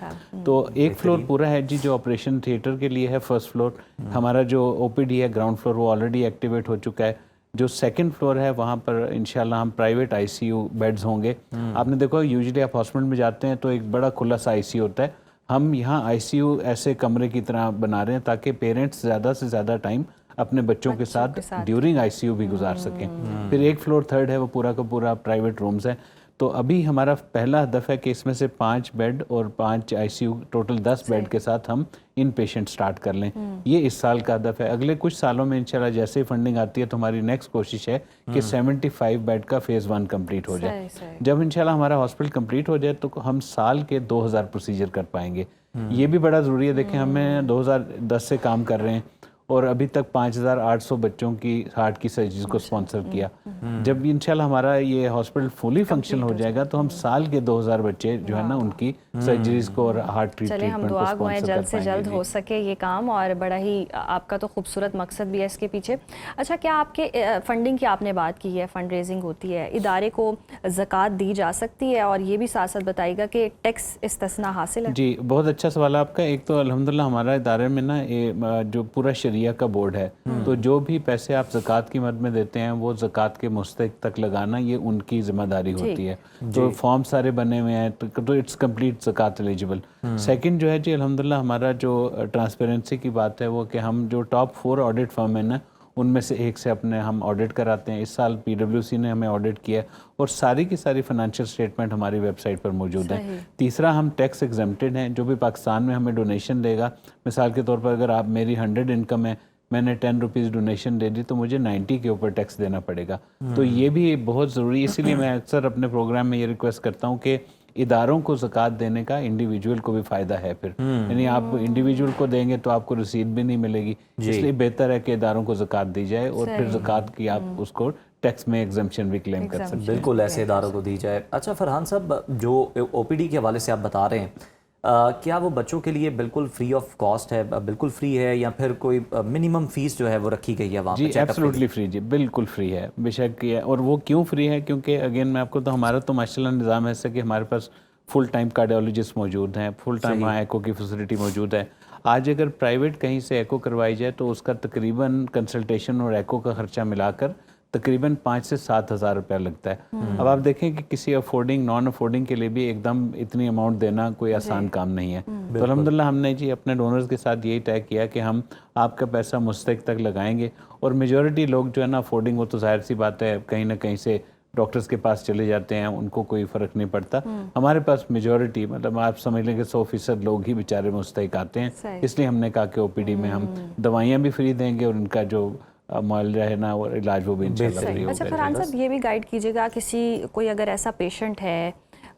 तो एक फ्लोर पूरा है जी जो ऑपरेशन थिएटर के लिए है। फर्स्ट फ्लोर हमारा जो OPD है ग्राउंड फ्लोर वो ऑलरेडी एक्टिवेट हो चुका है। जो सेकंड फ्लोर है वहाँ पर इंशाल्लाह हम प्राइवेट ICU बेड्स होंगे। आपने देखो यूजुअली आप हॉस्पिटल में जाते हैं तो एक बड़ा खुला सा ICU होता है, हम यहाँ ICU ऐसे कमरे की तरह बना रहे हैं ताकि पेरेंट्स ज़्यादा से ज़्यादा टाइम अपने बच्चों के साथ ड्यूरिंग ICU भी गुजार सकें। फिर एक फ्लोर थर्ड है वो पूरा का पूरा प्राइवेट रूम्स है। तो अभी हमारा पहला हदफ है कि इसमें से 5 बेड और 5 ICU टोटल 10 बेड के साथ हम इन पेशेंट स्टार्ट कर लें। ये इस साल का हदफ है। अगले कुछ सालों में इंशाल्लाह जैसे ही फंडिंग आती है तो हमारी नेक्स्ट कोशिश है कि 75 बेड का फेज़ 1 कंप्लीट हो जाए। जब इंशाल्लाह हमारा हॉस्पिटल कंप्लीट हो जाए तो हम साल के 2000 प्रोसीजर कर पाएंगे। ये भी बड़ा ज़रूरी है। देखें हमें 2010 से काम कर रहे हैं और अभी तक 5800 बच्चों की हार्ट की सर्जरी को स्पॉन्सर किया। जब इंशाल्लाह हमारा ये हॉस्पिटल फुली फंक्शनल हो जाएगा तो हम साल के 2000 बच्चे जो है ना उनकी सर्जरीज को और हार्ट चले हम ट्रीटमेंट को दुआ गो हैं स्पॉन्सर जल्द कर से जल्द पाएंगे हो जी। सके ये काम, और बड़ा ही आपका तो खूबसूरत मकसद भी है इसके पीछे। अच्छा, क्या आपके फंडिंग की आपने बात की है, फंड रेजिंग होती है, इदारे को ज़कात दी जा सकती है, और ये भी साथ साथ बताइएगा कि टैक्स इस्तिस्ना हासिल है? जी, बहुत अच्छा सवाल है आपका। एक तो अल्हम्दुलिल्लाह हमारा इदारे में ना ये जो पूरा शरिया का बोर्ड है, तो जो भी पैसे आप ज़कात की मद में देते हैं वो ज़कात के मुस्तहिक तक लगाना ये उनकी जिम्मेदारी होती है। तो फॉर्म सारे बने हुए हैं, तो इट्स कंप्लीट ज़कात एलिजिबल। सेकंड जो है जी, अल्हम्दुलिल्लाह हमारा जो ट्रांसपेरेंसी की बात है वो कि हम जो टॉप 4 ऑडिट फर्म है ना उनमें से एक से अपने हम ऑडिट कराते हैं। इस साल PwC ने हमें ऑडिट किया और सारी की सारी फाइनेंशियल स्टेटमेंट हमारी वेबसाइट पर मौजूद है। तीसरा, हम टैक्स एग्जेम्प्टेड हैं। जो भी पाकिस्तान में हमें डोनेशन देगा, मिसाल के तौर पर अगर आप मेरी 100 इनकम है, मैंने 10 रुपीज़ डोनेशन दे दी तो मुझे 90 के ऊपर टैक्स देना पड़ेगा। तो ये भी बहुत ज़रूरी, इसीलिए मैं अक्सर अपने प्रोग्राम में ये रिक्वेस्ट करता हूँ कि इदारों को ज़कात देने का इंडिविजुअल को भी फ़ायदा है। फिर यानी आप इंडिविजुअल को देंगे तो आपको रसीद भी नहीं मिलेगी, इसलिए बेहतर है कि इदारों को ज़कात दी जाए और फिर ज़कात की आप उसको टैक्स में एग्जम्पशन भी क्लेम कर सकते हैं। बिल्कुल ऐसे इदारों को दी जाए। अच्छा फरहान साहब, जो OPD के हवाले से आप बता रहे हैं, क्या वो बच्चों के लिए बिल्कुल फ्री ऑफ कॉस्ट है, बिल्कुल फ्री है, या फिर कोई मिनिमम फीस जो है वो रखी गई है वहाँ जी? पे? एब्सोल्युटली फ्री जी, बिल्कुल फ्री है, बेशक ये। और वो क्यों फ्री है? क्योंकि अगेन मैं आपको तो हमारा तो माशाल्लाह निज़ाम है ऐसा कि हमारे पास फुल टाइम कार्डियोलॉजिस्ट मौजूद हैं, फुल टाइम वहाँ एको की फैसिलिटी मौजूद है। आज अगर प्राइवेट कहीं से एको करवाई जाए तो उसका तकरीबन कंसल्टेशन और एको का खर्चा मिलाकर तकरीबन 5 से 7 हज़ार रुपया लगता है। अब आप देखें कि किसी अफोर्डिंग नॉन अफोर्डिंग के लिए भी एकदम इतनी अमाउंट देना कोई आसान काम नहीं है। तो अल्हम्दुलिल्लाह हमने जी अपने डोनर्स के साथ यही तय किया कि हम आपका पैसा मुस्तहिक तक लगाएंगे। और मेजॉरिटी लोग जो है ना अफोर्डिंग, वो तो जाहिर सी बात है कहीं ना कहीं से डॉक्टर्स के पास चले जाते हैं, उनको कोई फ़र्क नहीं पड़ता। हमारे पास मेजॉरिटी, मतलब आप समझ लें कि 100% लोग ही बेचारे मुस्तहिक आते हैं। इसलिए हमने कहा कि OPD में हम दवाइयाँ भी फ्री देंगे और उनका जो मुआवजा है ना और इलाज वो भी इंशाल्लाह फ्री होगा। अच्छा फरहान साहब, ये भी गाइड कीजिएगा, कोई अगर ऐसा पेशेंट है,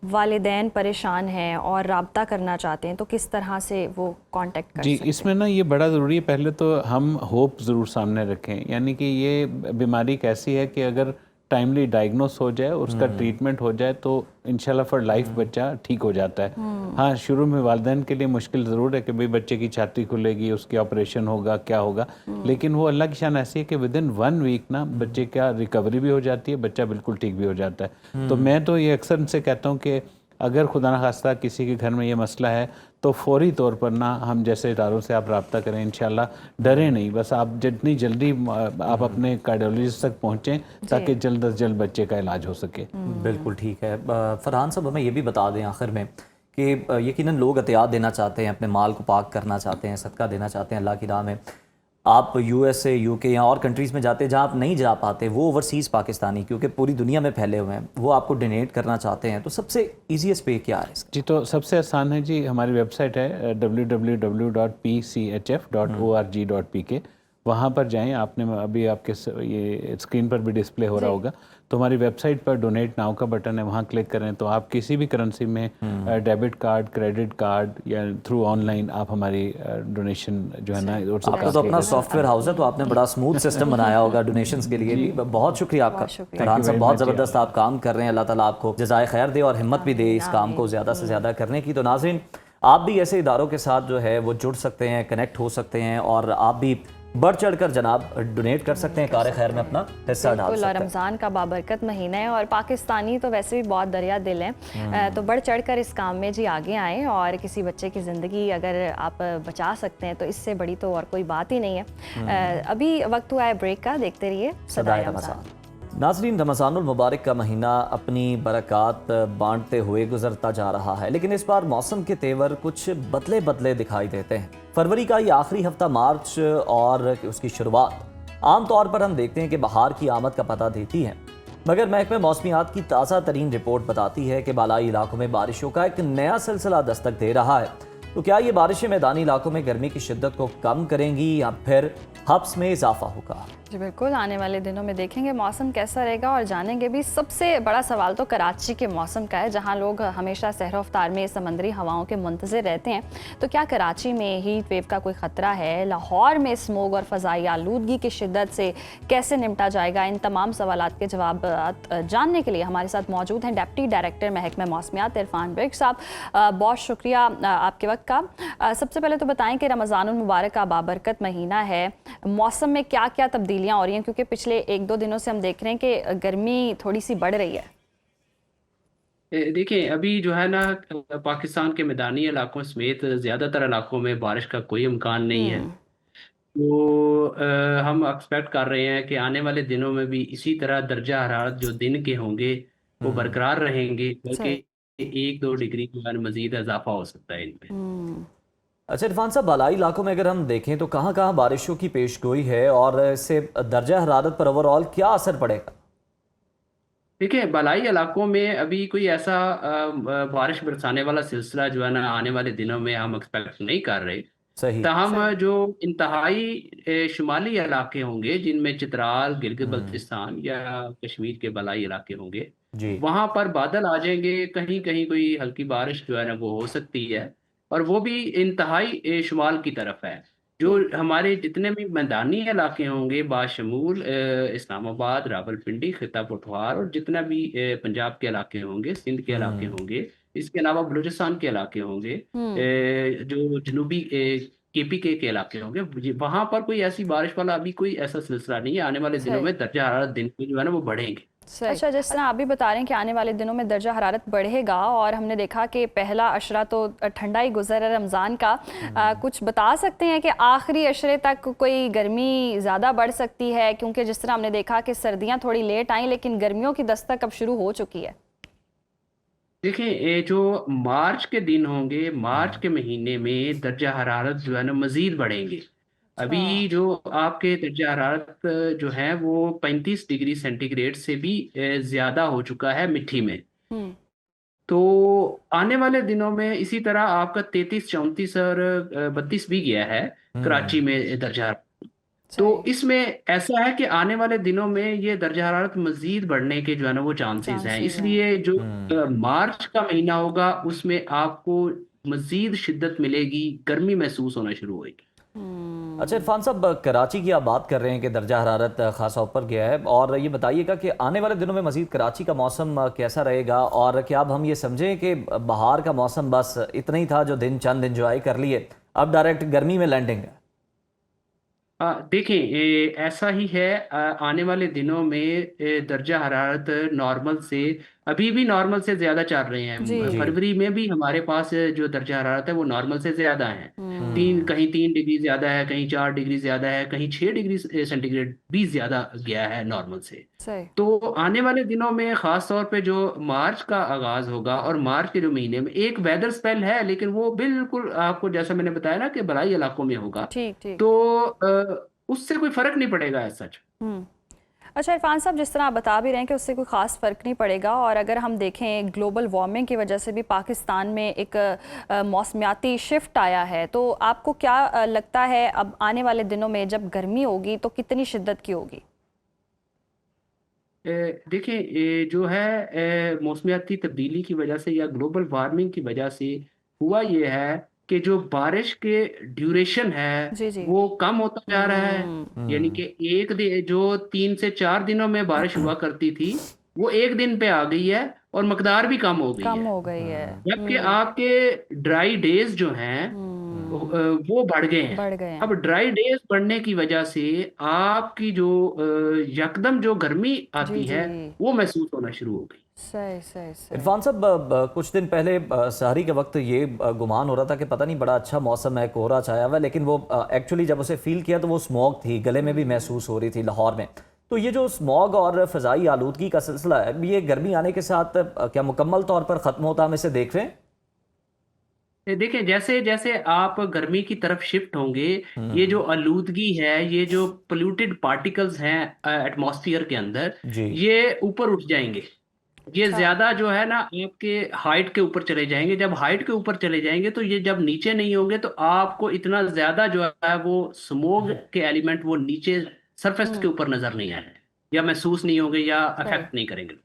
वालिदैन परेशान हैं और राब्ता करना चाहते हैं, तो किस तरह से वो कांटेक्ट कर जी? सकते हैं? इसमें ना ये बड़ा ज़रूरी है, पहले तो हम होप ज़रूर सामने रखें, यानी कि ये बीमारी कैसी है कि अगर टाइमली डायग्नोस हो जाए और उसका ट्रीटमेंट हो जाए तो इंशाल्लाह फॉर लाइफ बच्चा ठीक हो जाता है। हाँ, शुरू में वालिदैन के लिए मुश्किल ज़रूर है कि भाई बच्चे की छाती खुलेगी, उसकी ऑपरेशन होगा, क्या होगा, लेकिन वो अल्लाह की शान ऐसी है कि विदिन 1 वीक ना बच्चे का रिकवरी भी हो जाती है, बच्चा बिल्कुल ठीक भी हो जाता है। तो मैं तो ये अक्सर उनसे कहता हूँ कि अगर खुदा न खास्ता किसी के घर में ये मसला है तो फौरी तौर पर ना हम जैसे इदारों से आप रब्ता करें, इंशाल्लाह डरें नहीं, बस आप जितनी जल्दी आप अपने कार्डियोलॉजिस्ट तक पहुँचें ताकि जल्द अज जल्द बच्चे का इलाज हो सके। बिल्कुल ठीक है। फरहान साहब, हमें ये भी बता दें आखिर में कि यकीनन लोग एहतियात देना चाहते हैं, अपने माल को पाक करना चाहते हैं, सदका देना चाहते हैं अल्लाह की राह में। आप USA, UK या और कंट्रीज़ में जाते हैं जहाँ आप नहीं जा पाते, वो ओवरसीज़ पाकिस्तानी क्योंकि पूरी दुनिया में फैले हुए हैं, वो आपको डोनेट करना चाहते हैं, तो सबसे ईजीएस्ट वे क्या है इसका? जी, तो सबसे आसान है जी, हमारी वेबसाइट है www.pchf.org.pk। वहाँ पर जाएं, आपने अभी आपके ये स्क्रीन पर भी डिस्प्ले हो रहा होगा, तो हमारी वेबसाइट पर डोनेट नाउ का बटन है, वहाँ क्लिक करें तो आप किसी भी करेंसी में डेबिट कार्ड, क्रेडिट कार्ड या थ्रू ऑनलाइन आप हमारी डोनेशन जो है ना। आपका तो अपना सॉफ्टवेयर हाउस है, तो आपने बड़ा स्मूथ सिस्टम बनाया होगा डोनेशंस के लिए भी। बहुत शुक्रिया आपका फरहान साहब, बहुत ज़बरदस्त आप काम कर रहे हैं। अल्लाह ताला आपको जज़ाए खैर दे और हिम्मत भी दे इस काम को ज़्यादा से ज़्यादा करने की। तो नाज़रीन, आप भी ऐसे इदारों के साथ जो है वो जुड़ सकते हैं, कनेक्ट हो सकते हैं और आप भी बढ़ चढ़ कर जनाब डोनेट कर सकते हैं, कार खैर में अपना हिस्सा डाल सकते हैं। रमज़ान का बाबरकत महीना है और पाकिस्तानी तो वैसे भी बहुत दरिया दिल हैं, तो बढ़ चढ़ कर इस काम में जी आगे आएँ और किसी बच्चे की ज़िंदगी अगर आप बचा सकते हैं तो इससे बड़ी तो और कोई बात ही नहीं है। अभी वक्त हुआ है ब्रेक का, देखते रहिए सदाए रमज़ान। नाज़रीन, रमज़ानुल मुबारक का महीना अपनी बरक़ात बांटते हुए गुजरता जा रहा है, लेकिन इस बार मौसम के तेवर कुछ बदले बदले दिखाई देते हैं। फरवरी का ये आखिरी हफ्ता मार्च और उसकी शुरुआत आमतौर पर हम देखते हैं कि बहार की आमद का पता देती है, मगर महकमे मौसमियात की ताज़ा तरीन रिपोर्ट बताती है कि बालाई इलाकों में बारिशों का एक नया सिलसिला दस्तक दे रहा है। तो क्या ये बारिशें मैदानी इलाकों में गर्मी की शिद्दत को कम करेंगी या फिर हब्स में इजाफा होगा? जी बिल्कुल, आने वाले दिनों में देखेंगे मौसम कैसा रहेगा और जानेंगे भी। सबसे बड़ा सवाल तो कराची के मौसम का है, जहां लोग हमेशा सहर अफ्तार में समंदरी हवाओं के मुंतज़िर रहते हैं। तो क्या कराची में हीट वेव का कोई ख़तरा है? लाहौर में स्मोग और फ़ज़ाई आलूदगी की शिद्दत से कैसे निपटा जाएगा? इन तमाम सवालात के जवाब जानने के लिए हमारे साथ मौजूद हैं डिप्टी डायरेक्टर महकमा मौसमियात इरफान बिर्क साहब। बहुत शुक्रिया आपके वक्त का। सबसे पहले तो बताएं कि रमज़ानुल मुबारक का बाबरकत महीना है, मौसम में क्या क्या तब्दीलियां हो रही हैं, क्योंकि पिछले 1-2 दिनों से हम देख रहे हैं कि गर्मी थोड़ी सी बढ़ रही है। देखिए अभी जो है ना पाकिस्तान के मैदानी इलाकों समेत ज़्यादातर इलाकों में बारिश का कोई इम्कान नहीं है। तो हम एक्सपेक्ट कर रहे हैं कि आने वाले दिनों में भी इसी तरह दर्जा हरारत जो दिन के होंगे वो बरकरार रहेंगे, बल्कि 1-2 डिग्री जो है मज़ीद इजाफा हो सकता है इनमें। अच्छा इरफान साहब, बालाई इलाकों में अगर हम देखें तो कहाँ कहाँ बारिशों की पेशगोई है और इससे दर्जा हरारत पर ओवरऑल क्या असर पड़ेगा? देखिए बालाई इलाकों में अभी कोई ऐसा बारिश बरसाने वाला सिलसिला जो है ना आने वाले दिनों में हम एक्सपेक्ट नहीं कर रहे। सही। ताहम जो इंतहाई शुमाली इलाके होंगे जिनमें चित्राल, गिलगित बल्तिस्तान या कश्मीर के बालाई इलाके होंगे, जी। वहां पर बादल आ जाएंगे, कहीं कहीं कोई हल्की बारिश जो है ना वो हो सकती है, और वो भी इंतहाई शुमाल की तरफ है। जो हमारे जितने भी मैदानी इलाके होंगे बाशमूल इस्लामाबाद, रावलपिंडी, खिता पठवार और जितना भी पंजाब के इलाके होंगे, सिंध के इलाके होंगे, इसके अलावा बलूचिस्तान के इलाके होंगे, जो जनूबी केपीके के इलाके होंगे, वहां पर कोई ऐसी बारिश वाला अभी कोई ऐसा सिलसिला नहीं है। आने वाले दिनों में दर्जा हरारत दिन के जो है ना वो बढ़ेंगे। अच्छा, जिस तरह आप भी बता रहे हैं कि आने वाले दिनों में दर्जा हरारत बढ़ेगा और हमने देखा कि पहला अशरा तो ठंडा ही गुजर है रमज़ान का, कुछ बता सकते हैं कि आखिरी अशरे तक कोई गर्मी ज़्यादा बढ़ सकती है? क्योंकि जिस तरह हमने देखा कि सर्दियां थोड़ी लेट आई, लेकिन गर्मियों की दस्तक अब शुरू हो चुकी है। देखिए ये जो मार्च के दिन होंगे, मार्च के महीने में दर्जा हरारत जो है ना मजीद बढ़ेंगे। अभी जो आपके दर्जा हरारत जो है वो 35 डिग्री सेंटीग्रेड से भी ज्यादा हो चुका है मिट्टी में। तो आने वाले दिनों में इसी तरह आपका 33, 34 और 32 भी गया है कराची में दर्जा हरारत। तो इसमें ऐसा है कि आने वाले दिनों में ये दर्जा हरारत मजीद बढ़ने के जो है ना वो चांसेस हैं। इसलिए जो मार्च का महीना होगा उसमें आपको मजीद शिद्दत मिलेगी, गर्मी महसूस होना शुरू होगी। अच्छा इरफान साहब, कराची की आप बात कर रहे हैं कि दर्जा हरारत खासा ऊपर गया है, और ये बताइएगा कि आने वाले दिनों में मजीद कराची का मौसम कैसा रहेगा, और क्या अब हम ये समझें कि बाहर का मौसम बस इतना ही था जो चंद एंजॉय कर लिए, अब डायरेक्ट गर्मी में लैंडिंग है? देखिए ऐसा ही है। आने वाले दिनों में दर्जा हरारत नॉर्मल से अभी भी नॉर्मल से ज्यादा चल रहे हैं। फरवरी में भी हमारे पास जो दर्जा हरारत है वो नॉर्मल से ज्यादा है। कहीं 3 डिग्री ज्यादा है, कहीं 4 डिग्री ज्यादा है, कहीं 6 डिग्री सेंटीग्रेड भी ज्यादा गया है नॉर्मल से। तो आने वाले दिनों में खास तौर पे जो मार्च का आगाज होगा और मार्च के जो महीने में एक वेदर स्पेल है, लेकिन वो बिल्कुल आपको जैसा मैंने बताया ना कि बलाई इलाकों में होगा। तो उससे कोई फर्क नहीं पड़ेगा एज सच। अच्छा इरफान साहब, जिस तरह आप बता भी रहे हैं कि उससे कोई ख़ास फ़र्क नहीं पड़ेगा, और अगर हम देखें ग्लोबल वार्मिंग की वजह से भी पाकिस्तान में एक मौसमियाती शिफ्ट आया है, तो आपको क्या लगता है अब आने वाले दिनों में जब गर्मी होगी तो कितनी शिद्दत की होगी? देखिए जो है मौसमियाती तब्दीली की वजह से या ग्लोबल वार्मिंग की वजह से हुआ ये है कि जो बारिश के ड्यूरेशन है वो कम होता जा रहा है। यानी कि एक दिन जो 3 से 4 दिनों में बारिश हुआ करती थी वो 1 दिन पे आ गई है और मकदार भी कम हो गई है। जबकि आपके ड्राई डेज जो हैं वो बढ़ गए हैं। अब ड्राई डेज बढ़ने की वजह से आपकी जो यकदम जो गर्मी आती है वो महसूस होना शुरू हो गई। सही। इरफान साहब, कुछ दिन पहले सहरी के वक्त ये गुमान हो रहा था कि पता नहीं बड़ा अच्छा मौसम है, कोहरा छाया हुआ है, लेकिन वो एक्चुअली जब उसे फील किया तो वो स्मॉग थी, गले में भी महसूस हो रही थी लाहौर में। तो ये जो स्मॉग और फ़ज़ाई आलूदगी का सिलसिला है, ये गर्मी आने के साथ क्या मुकम्मल तौर पर ख़त्म होता, हम इसे देख रहे हैं? देखिए जैसे जैसे आप गर्मी की तरफ शिफ्ट होंगे, ये जो आलूदगी है, ये जो पोल्यूटेड पार्टिकल्स हैं एटमॉस्फेयर के अंदर, ये ऊपर उठ जाएंगे। ये ज्यादा जो है ना आपके हाइट के ऊपर चले जाएंगे। जब हाइट के ऊपर चले जाएंगे तो ये जब नीचे नहीं होंगे तो आपको इतना ज्यादा जो है वो स्मोग के एलिमेंट वो नीचे सरफेस के ऊपर नजर नहीं आए या महसूस नहीं होंगे या अफेक्ट नहीं करेंगे।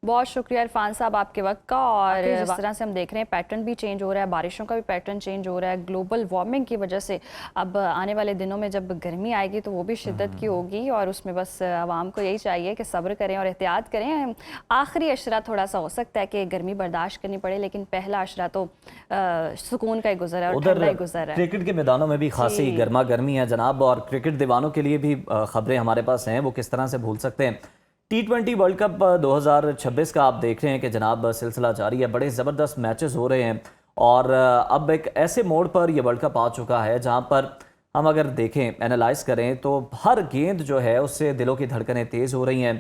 बहुत शुक्रिया इरफान साहब आपके वक्त का। और आपके जिस तरह से हम देख रहे हैं पैटर्न भी चेंज हो रहा है, बारिशों का भी पैटर्न चेंज हो रहा है ग्लोबल वार्मिंग की वजह से। अब आने वाले दिनों में जब गर्मी आएगी तो वो भी शिद्दत की होगी और उसमें बस आवाम को यही चाहिए कि सब्र करें और एहतियात करें। आखिरी अशरा थोड़ा सा हो सकता है कि गर्मी बर्दाश्त करनी पड़े, लेकिन पहला अशरा तो सुकून का ही गुजरा है और ठंडा ही गुजरा है। क्रिकेट के मैदानों में भी खासी गर्मा गर्मी है जनाब, और क्रिकेट दीवानों के लिए भी खबरें हमारे पास हैं, वो किस तरह से भूल सकते हैं। T20 वर्ल्ड कप 2026 का आप देख रहे हैं कि जनाब सिलसिला जारी है, बड़े ज़बरदस्त मैचेस हो रहे हैं और अब एक ऐसे मोड़ पर यह वर्ल्ड कप आ चुका है जहां पर हम अगर देखें, एनालाइज करें तो हर गेंद जो है उससे दिलों की धड़कनें तेज़ हो रही हैं।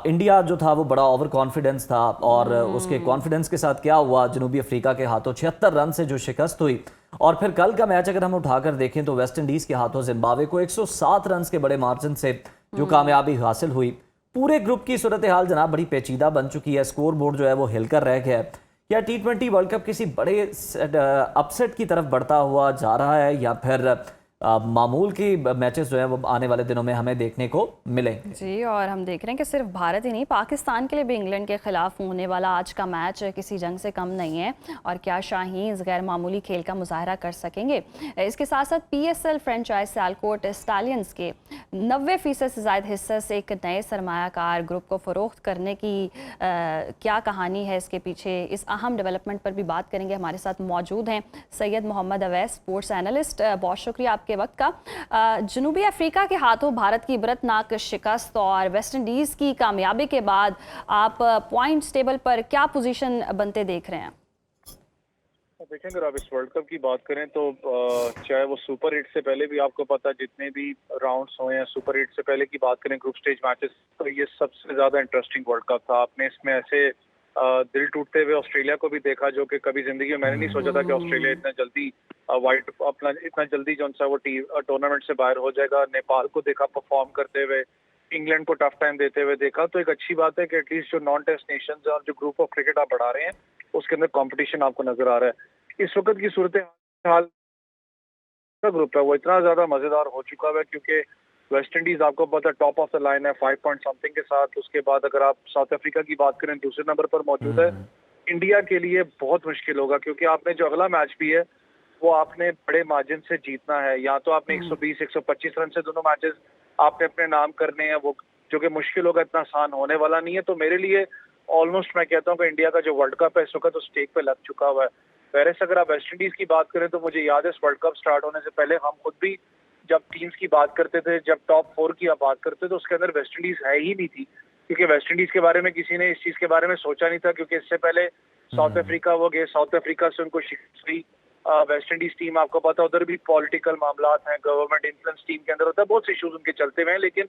इंडिया जो था वो बड़ा ओवर कॉन्फिडेंस था और उसके कॉन्फिडेंस के साथ क्या हुआ, जनूबी अफ्रीका के हाथों 76 रन से जो शिकस्त हुई। और फिर कल का मैच अगर हम उठाकर देखें तो वेस्ट इंडीज़ के हाथों जिम्बाब्वे को 107 रन के बड़े मार्जिन से जो कामयाबी हासिल हुई। पूरे ग्रुप की सूरत हाल जनाब बड़ी पेचीदा बन चुकी है, स्कोर बोर्ड जो है वो हिलकर रह गया है। क्या T20 वर्ल्ड कप किसी बड़े अपसेट की तरफ बढ़ता हुआ जा रहा है या फिर मामूल की मैचेस जो है वो आने वाले दिनों में हमें देखने को मिलेंगे? जी, और हम देख रहे हैं कि सिर्फ भारत ही नहीं, पाकिस्तान के लिए भी इंग्लैंड के खिलाफ होने वाला आज का मैच किसी जंग से कम नहीं है। और क्या शाहीन गैर मामूली खेल का मुजाहरा कर सकेंगे? इसके साथ साथ PSL फ्रेंचाइज सियालकोट स्टालियंस के 90% से ज़्यादा हिस्से से एक नए सरमायाकार ग्रुप को फ़रोख्त करने की क्या कहानी है इसके पीछे, इस अहम डेवलपमेंट पर भी बात करेंगे। हमारे साथ मौजूद हैं सैयद मोहम्मद अवैस, स्पोर्ट्स एनालिस्ट। बहुत शुक्रिया आपके वक्त का। जनूबी अफ्रीका के हाथों भारत की इबरतनाक शिकस्त और वेस्ट इंडीज़ की कामयाबी के बाद आप पॉइंट्स टेबल पर क्या पोजीशन बनते देख रहे हैं? देखें, अगर आप इस वर्ल्ड कप की बात करें तो चाहे वो सुपर 8 से पहले भी आपको पता जितने भी राउंड्स हुए हैं, सुपर 8 से पहले की बात करें ग्रुप स्टेज मैचेस, तो ये सबसे ज्यादा इंटरेस्टिंग वर्ल्ड कप था। आपने इसमें ऐसे दिल टूटते हुए ऑस्ट्रेलिया को भी देखा जो कि कभी जिंदगी में मैंने नहीं सोचा था कि ऑस्ट्रेलिया इतना जल्दी जो सा वो टूर्नामेंट से बाहर हो जाएगा। नेपाल को देखा परफॉर्म करते हुए, इंग्लैंड को टफ टाइम देते हुए देखा। तो एक अच्छी बात है कि एटलीस्ट जो नॉन टेस्ट नेशंस और जो ग्रुप ऑफ क्रिकेट आप बढ़ा रहे हैं उसके अंदर कंपटीशन आपको नजर आ रहा है। इस वक्त की सूरत हाल का ग्रुप है वो इतना ज्यादा मजेदार हो चुका है क्योंकि वेस्ट इंडीज आपको पता टॉप ऑफ द लाइन है 5 पॉइंट समथिंग के साथ। उसके बाद अगर आप साउथ अफ्रीका की बात करें दूसरे नंबर पर मौजूद है। इंडिया के लिए बहुत मुश्किल होगा क्योंकि आपने जो अगला मैच भी है वो आपने बड़े मार्जिन से जीतना है। या तो आपने 120-125 रन से दोनों मैचेस आपने अपने नाम करने हैं, वो जो कि मुश्किल होगा, इतना आसान होने वाला नहीं है। तो मेरे लिए ऑलमोस्ट मैं कहता हूँ कि इंडिया का जो वर्ल्ड कप है इस वक्त तो स्टेक पे लग चुका हुआ है। वैसे अगर आप वेस्ट इंडीज की बात करें तो मुझे याद है इस वर्ल्ड कप स्टार्ट होने से पहले हम खुद भी जब टीम्स की बात करते थे, जब टॉप 4 की आप बात करते थे तो उसके अंदर वेस्ट इंडीज है ही नहीं थी क्योंकि वेस्ट इंडीज के बारे में किसी ने इस चीज के बारे में सोचा नहीं था क्योंकि इससे पहले साउथ अफ्रीका वो गए, साउथ अफ्रीका से उनको शिकस्त हुई। वेस्ट इंडीज टीम आपको पता उधर भी पॉलिटिकल मामला हैं, गवर्नमेंट इन्फ्लुएंस टीम के अंदर होता है, बहुत से इश्यूज उनके चलते हुए हैं। लेकिन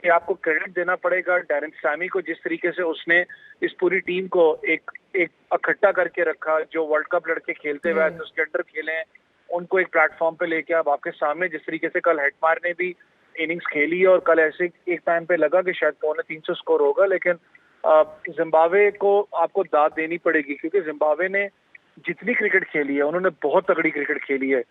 ये आपको क्रेडिट देना पड़ेगा डैरेन सैमी को, जिस तरीके से उसने इस पूरी टीम को एक इकट्ठा करके रखा। जो वर्ल्ड कप लड़के खेलते हुए तो उसके अंडर खेले हैं, उनको एक प्लेटफॉर्म पे लेके अब आपके सामने जिस तरीके से कल हेटमायर ने भी इनिंग्स खेली और कल ऐसे एक टाइम पे लगा कि शायद 350 स्कोर होगा, लेकिन जिम्बाब्वे को आपको दाद देनी पड़ेगी क्योंकि जिम्बाब्वे ने जितनी क्रिकेट खेली है उन्होंने बहुत तगड़ी क्रिकेट खेली है।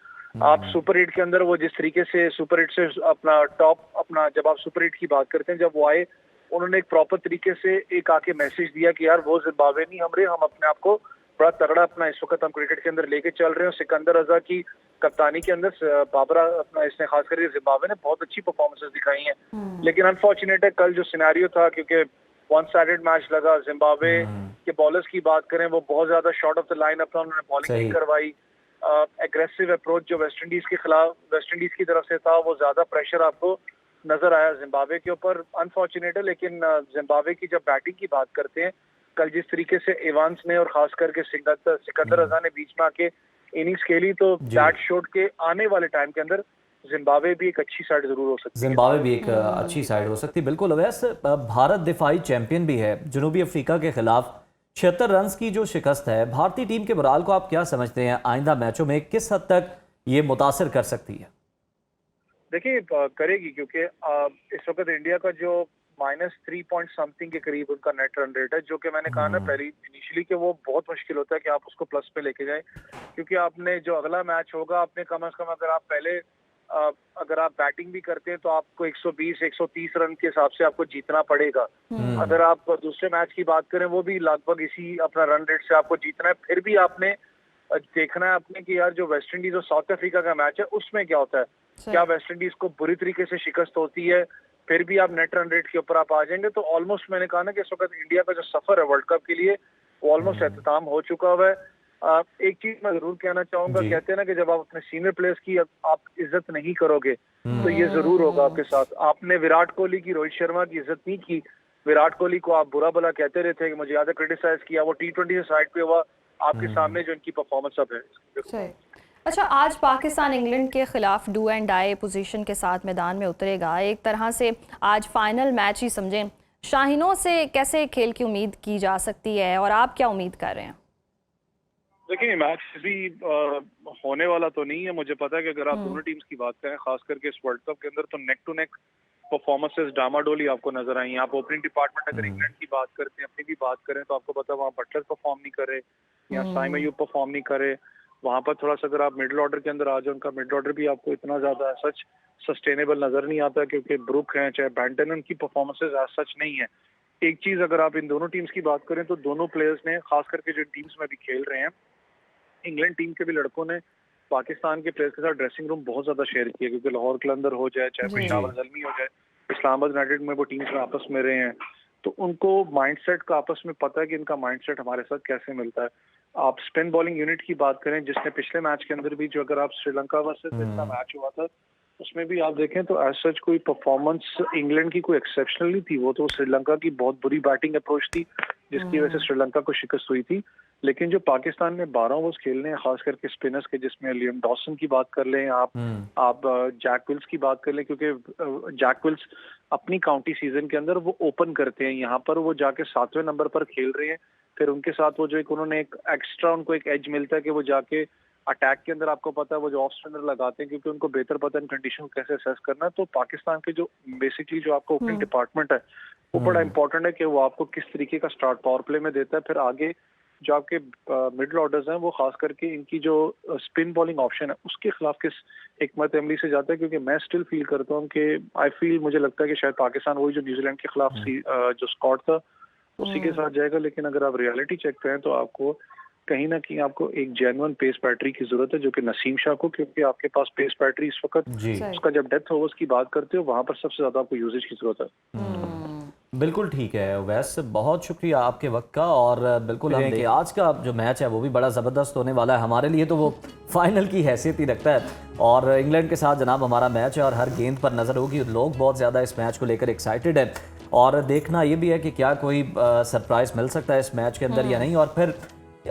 आप सुपर 8 के अंदर वो जिस तरीके से सुपर 8 से अपना जब आप सुपर 8 की बात करते हैं, जब वो आए उन्होंने एक प्रॉपर तरीके से एक आके मैसेज दिया कि यार वो जिम्बाब्वे नहीं हम रहे, हम अपने आप को बड़ा तगड़ा अपना इस वक्त हम क्रिकेट के अंदर लेके चल रहे हैं। सिकंदर रजा की कप्तानी के अंदर बाबरा अपना इसने खास करके जिम्बाब्वे ने बहुत अच्छी परफॉर्मेंसेस दिखाई हैं। लेकिन अनफॉर्चुनेट है कल जो सिनेरियो था क्योंकि वन साइडेड मैच लगा। जिम्बाब्वे के बॉलर्स की बात करें वो बहुत ज्यादा शॉर्ट ऑफ द लाइन अपना उन्होंने बॉलिंग नहीं करवाई। एग्रेसिव अप्रोच जो वेस्ट इंडीज के खिलाफ वेस्ट इंडीज की तरफ से था वो ज्यादा प्रेशर आपको नजर आया जिम्बाब्वे के ऊपर। अनफॉर्चुनेट है लेकिन जिम्बाब्वे की जब बैटिंग की बात करते हैं कल जिस तरीके से इवांस ने और खास करके सिकंदर रजा ने बीच में आके इनिंग्स खेली तो दैट शोड के आने वाले टाइम के अंदर जिम्बाब्वे भी एक अच्छी साइड जरूर हो सकती है। जिम्बाब्वे भी एक अच्छी साइड हो सकती है, बिल्कुल। वैसे भारत दिफाई चैंपियन भी है, जनूबी अफ्रीका के खिलाफ 76 रन की जो शिकस्त है भारतीय टीम के मोराल को आप क्या समझते हैं? आइंदा मैचों में किस हद तक ये मुतासिर कर सकती है? देखिए करेगी क्योंकि इस वक्त इंडिया का जो -3 पॉइंट समथिंग के करीब उनका नेट रन रेट है, जो कि मैंने कहा ना पहले इनिशियली कि वो बहुत मुश्किल होता है कि आप उसको प्लस पे लेके जाए क्योंकि आपने जो अगला मैच होगा आपने कम से कम अगर आप पहले अगर आप बैटिंग भी करते हैं तो आपको 120 130 रन के हिसाब से आपको जीतना पड़ेगा। अगर आप दूसरे मैच की बात करें वो भी लगभग इसी अपना रन रेट से आपको जीतना है। फिर भी आपने देखना है आपने कि यार जो वेस्ट इंडीज और साउथ अफ्रीका का मैच है उसमें क्या होता है, क्या वेस्ट इंडीज को बुरी तरीके से शिकस्त होती है, फिर भी आप नेट रन रेट के ऊपर आप आ जाएंगे। तो ऑलमोस्ट मैंने कहा ना कि इस वक्त इंडिया का जो सफर है वर्ल्ड कप के लिए वो ऑलमोस्ट एहतमाम हो चुका हुआ है। एक चीज मैं जरूर कहना चाहूंगा, कहते हैं ना कि जब आप अपने सीनियर प्लेयर्स की आप इज्जत नहीं करोगे तो ये जरूर होगा आपके साथ। आपने विराट कोहली की, रोहित शर्मा की इज्जत नहीं की। विराट कोहली को आप बुरा भला कहते रहते कि मुझे याद है क्रिटिसाइज किया, वो T20 से साइड पे हुआ, आपके सामने जो इनकी परफॉर्मेंस अब है। अच्छा, आज पाकिस्तान इंग्लैंड के खिलाफ डू एंड डाई पोजीशन के साथ मैदान में उतरेगा। एक तरह से आज फाइनल मैच ही समझें। शाहीनों से कैसे खेल की उम्मीद की जा सकती है और आप क्या उम्मीद कर रहे हैं? देखिए मैच भी होने वाला तो नहीं है। मुझे पता है कि अगर आप दोनों टीम्स की बात करें, खास करके इस वर्ल्ड कप के अंदर, तो नेक टू नेक परफॉर्मेंसेस डामाडोली आपको नजर आई हैं। आप ओपनिंग डिपार्टमेंट अगर इंग्लैंड की बात करते हैं, अपनी भी बात करें, तो आपको पता है वहाँ बटलर परफॉर्म नहीं करे या साइम अयूब परफॉर्म नहीं करे। वहाँ पर थोड़ा सा अगर आप मिडिल ऑर्डर के अंदर आ जाए, उनका मिडिल ऑर्डर भी आपको इतना ज्यादा सच सस्टेनेबल नजर नहीं आता, क्योंकि ब्रुक हैं चाहे बैंटन, उनकी परफॉर्मेंसेज आज सच नहीं है। एक चीज अगर आप इन दोनों टीम्स की बात करें तो दोनों प्लेयर्स ने, खास करके जो टीम्स में भी खेल रहे हैं, इंग्लैंड टीम के भी लड़कों ने पाकिस्तान के प्लेयर्स के साथ ड्रेसिंग रूम बहुत ज्यादा शेयर किया, क्योंकि लाहौर कलंदर हो जाए चाहे पेशावर ज़ल्मी हो जाए, इस्लामाबाद यूनाइटेड में वो टीम्स में आपस में रहे हैं, तो उनको माइंडसेट का आपस में पता है कि इनका माइंडसेट हमारे साथ कैसे मिलता है। आप स्पिन बॉलिंग यूनिट की बात करें, जिसने पिछले मैच के अंदर भी, जो अगर आप श्रीलंका वर्सेस जितना मैच हुआ था उसमें भी आप देखें तो एज सच कोई परफॉर्मेंस इंग्लैंड की कोई एक्सेप्शनल नहीं थी। वो तो श्रीलंका की बहुत बुरी बैटिंग अप्रोच थी जिसकी वजह से श्रीलंका को शिकस्त हुई थी। लेकिन जो पाकिस्तान में 12 ओवर्स खेलने हैं, खास करके स्पिनर्स के, जिसमें लियम डॉसन की बात कर लें, आप जैक विल्स की बात कर लें, क्योंकि जैक विल्स अपनी काउंटी सीजन के अंदर वो ओपन करते हैं, यहाँ पर वो जाके 7वें नंबर पर खेल रहे हैं। फिर उनके साथ वो जो एक उन्होंने एक एक्स्ट्रा उनको एक एज मिलता है कि वो जाके अटैक के अंदर, आपको पता है वो जो ऑफ स्पिनर लगाते हैं, क्योंकि उनको बेहतर पता है कंडीशन को कैसे असेस करना है। तो पाकिस्तान के जो बेसिकली जो आपका ओपनिंग डिपार्टमेंट है वो बड़ा इंपॉर्टेंट है कि वो आपको किस तरीके का स्टार्ट पावर प्ले में देता है। फिर आगे जो आपके मिडिल ऑर्डर्स हैं वो खास करके इनकी जो स्पिन बॉलिंग ऑप्शन है उसके खिलाफ किस हिकमत अमली से जाता है, क्योंकि मैं स्टिल फील करता हूँ कि मुझे लगता है कि शायद पाकिस्तान वही जो न्यूजीलैंड के खिलाफ जो स्कॉट था उसी के साथ जाएगा। लेकिन अगर आप रियलिटी चेक करें तो आपको कहीं ना कहीं आपको एक जेन्युइन पेस बैटरी की जरूरत है, जो कि नसीम शाह को, क्योंकि आपके पास पेस बैटरी इस वक्त उसका जब डेथ ओवर्स की बात करते हो वहां पर सबसे ज्यादा आपको यूजेज की जरूरत है। बिल्कुल ठीक है वैसे, बहुत शुक्रिया आपके वक्त का। और बिल्कुल हम देखिए आज का जो मैच है वो भी बड़ा ज़बरदस्त होने वाला है। हमारे लिए तो वो फाइनल की हैसियत ही रखता है। और इंग्लैंड के साथ जनाब हमारा मैच है और हर गेंद पर नज़र होगी। लोग बहुत ज़्यादा इस मैच को लेकर एक्साइटेड है और देखना ये भी है कि क्या कोई सरप्राइज़ मिल सकता है इस मैच के अंदर या नहीं। और फिर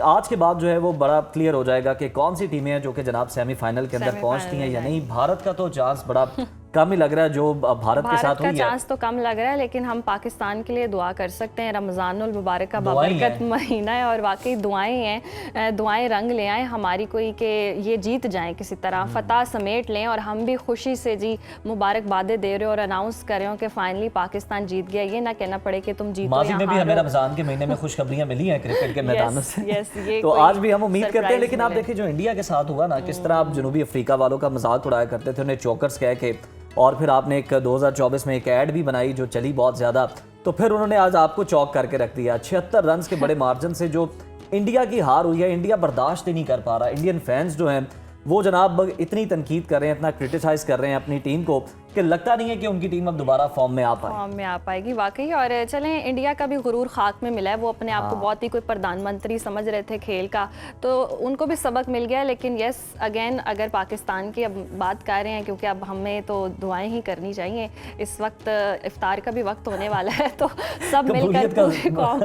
आज के बाद जो है वो बड़ा क्लियर हो जाएगा कि कौन सी टीमें हैं जो कि जनाब सेमीफाइनल के अंदर पहुंचती हैं या नहीं। भारत का तो चांस बड़ा कम ही लग रहा है जो भारत के साथ हुई है। चांस तो कम लग रहा है, लेकिन हम पाकिस्तान के लिए दुआ कर सकते हैं। रमज़ानुल मुबारक का बाबरकत महीना है और वाकई दुआएं हैं, दुआएं रंग ले आए हमारी कोई कि ये जीत जाएं किसी तरह, फतह समेट लें। और हम भी खुशी से जी मुबारकबादें दे रहे हो और अनाउंस कर रहे हो कि फाइनली पाकिस्तान जीत गया। ये ना कहना पड़े कि तुम जीतो माजी में भी हमें रमज़ान के महीने में खुशखबरियां मिली हैं क्रिकेट के मैदानों से। तो आज भी हम उम्मीद करते हैं। लेकिन आप देखिए जो इंडिया के साथ हुआ ना, किस तरह आप जनूबी अफ्रीका वालों का मजाक उड़ाया करते थे, उन्हें चोकर्स कह के, और फिर आपने एक 2024 में एक ऐड भी बनाई जो चली बहुत ज़्यादा, तो फिर उन्होंने आज आपको चौक करके रख दिया। 76 रन के बड़े मार्जिन से जो इंडिया की हार हुई है, इंडिया बर्दाश्त ही नहीं कर पा रहा। इंडियन फैंस जो हैं वो जनाब इतनी तनकीद कर रहे हैं, इतना क्रिटिसाइज कर रहे हैं अपनी टीम को कि लगता नहीं है कि उनकी टीम अब दोबारा फॉर्म में आ पाएगी वाकई। और चलें, इंडिया का भी गुरूर खाक में मिला है। वो अपने आप को बहुत ही कोई प्रधानमंत्री समझ रहे थे खेल का, तो उनको भी सबक मिल गया। लेकिन यस अगेन, अगर पाकिस्तान की अब बात कर रहे हैं, क्योंकि अब हमें तो दुआएं ही करनी चाहिए। इस वक्त इफ्तार का भी वक्त होने वाला है, तो सब मिलकर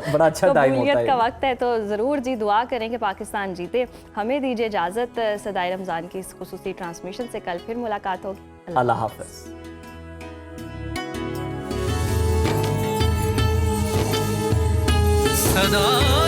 बड़ा अच्छा टाइम होता है, का वक्त है, तो ज़रूर जी दुआ करें कि पाकिस्तान जीते। हमें दीजिए इजाज़त। सदाए रमज़ान की इस खुसूसी ट्रांसमिशन से कल फिर मुलाकात होगी। अल्लाह हाफ़िज़। सदा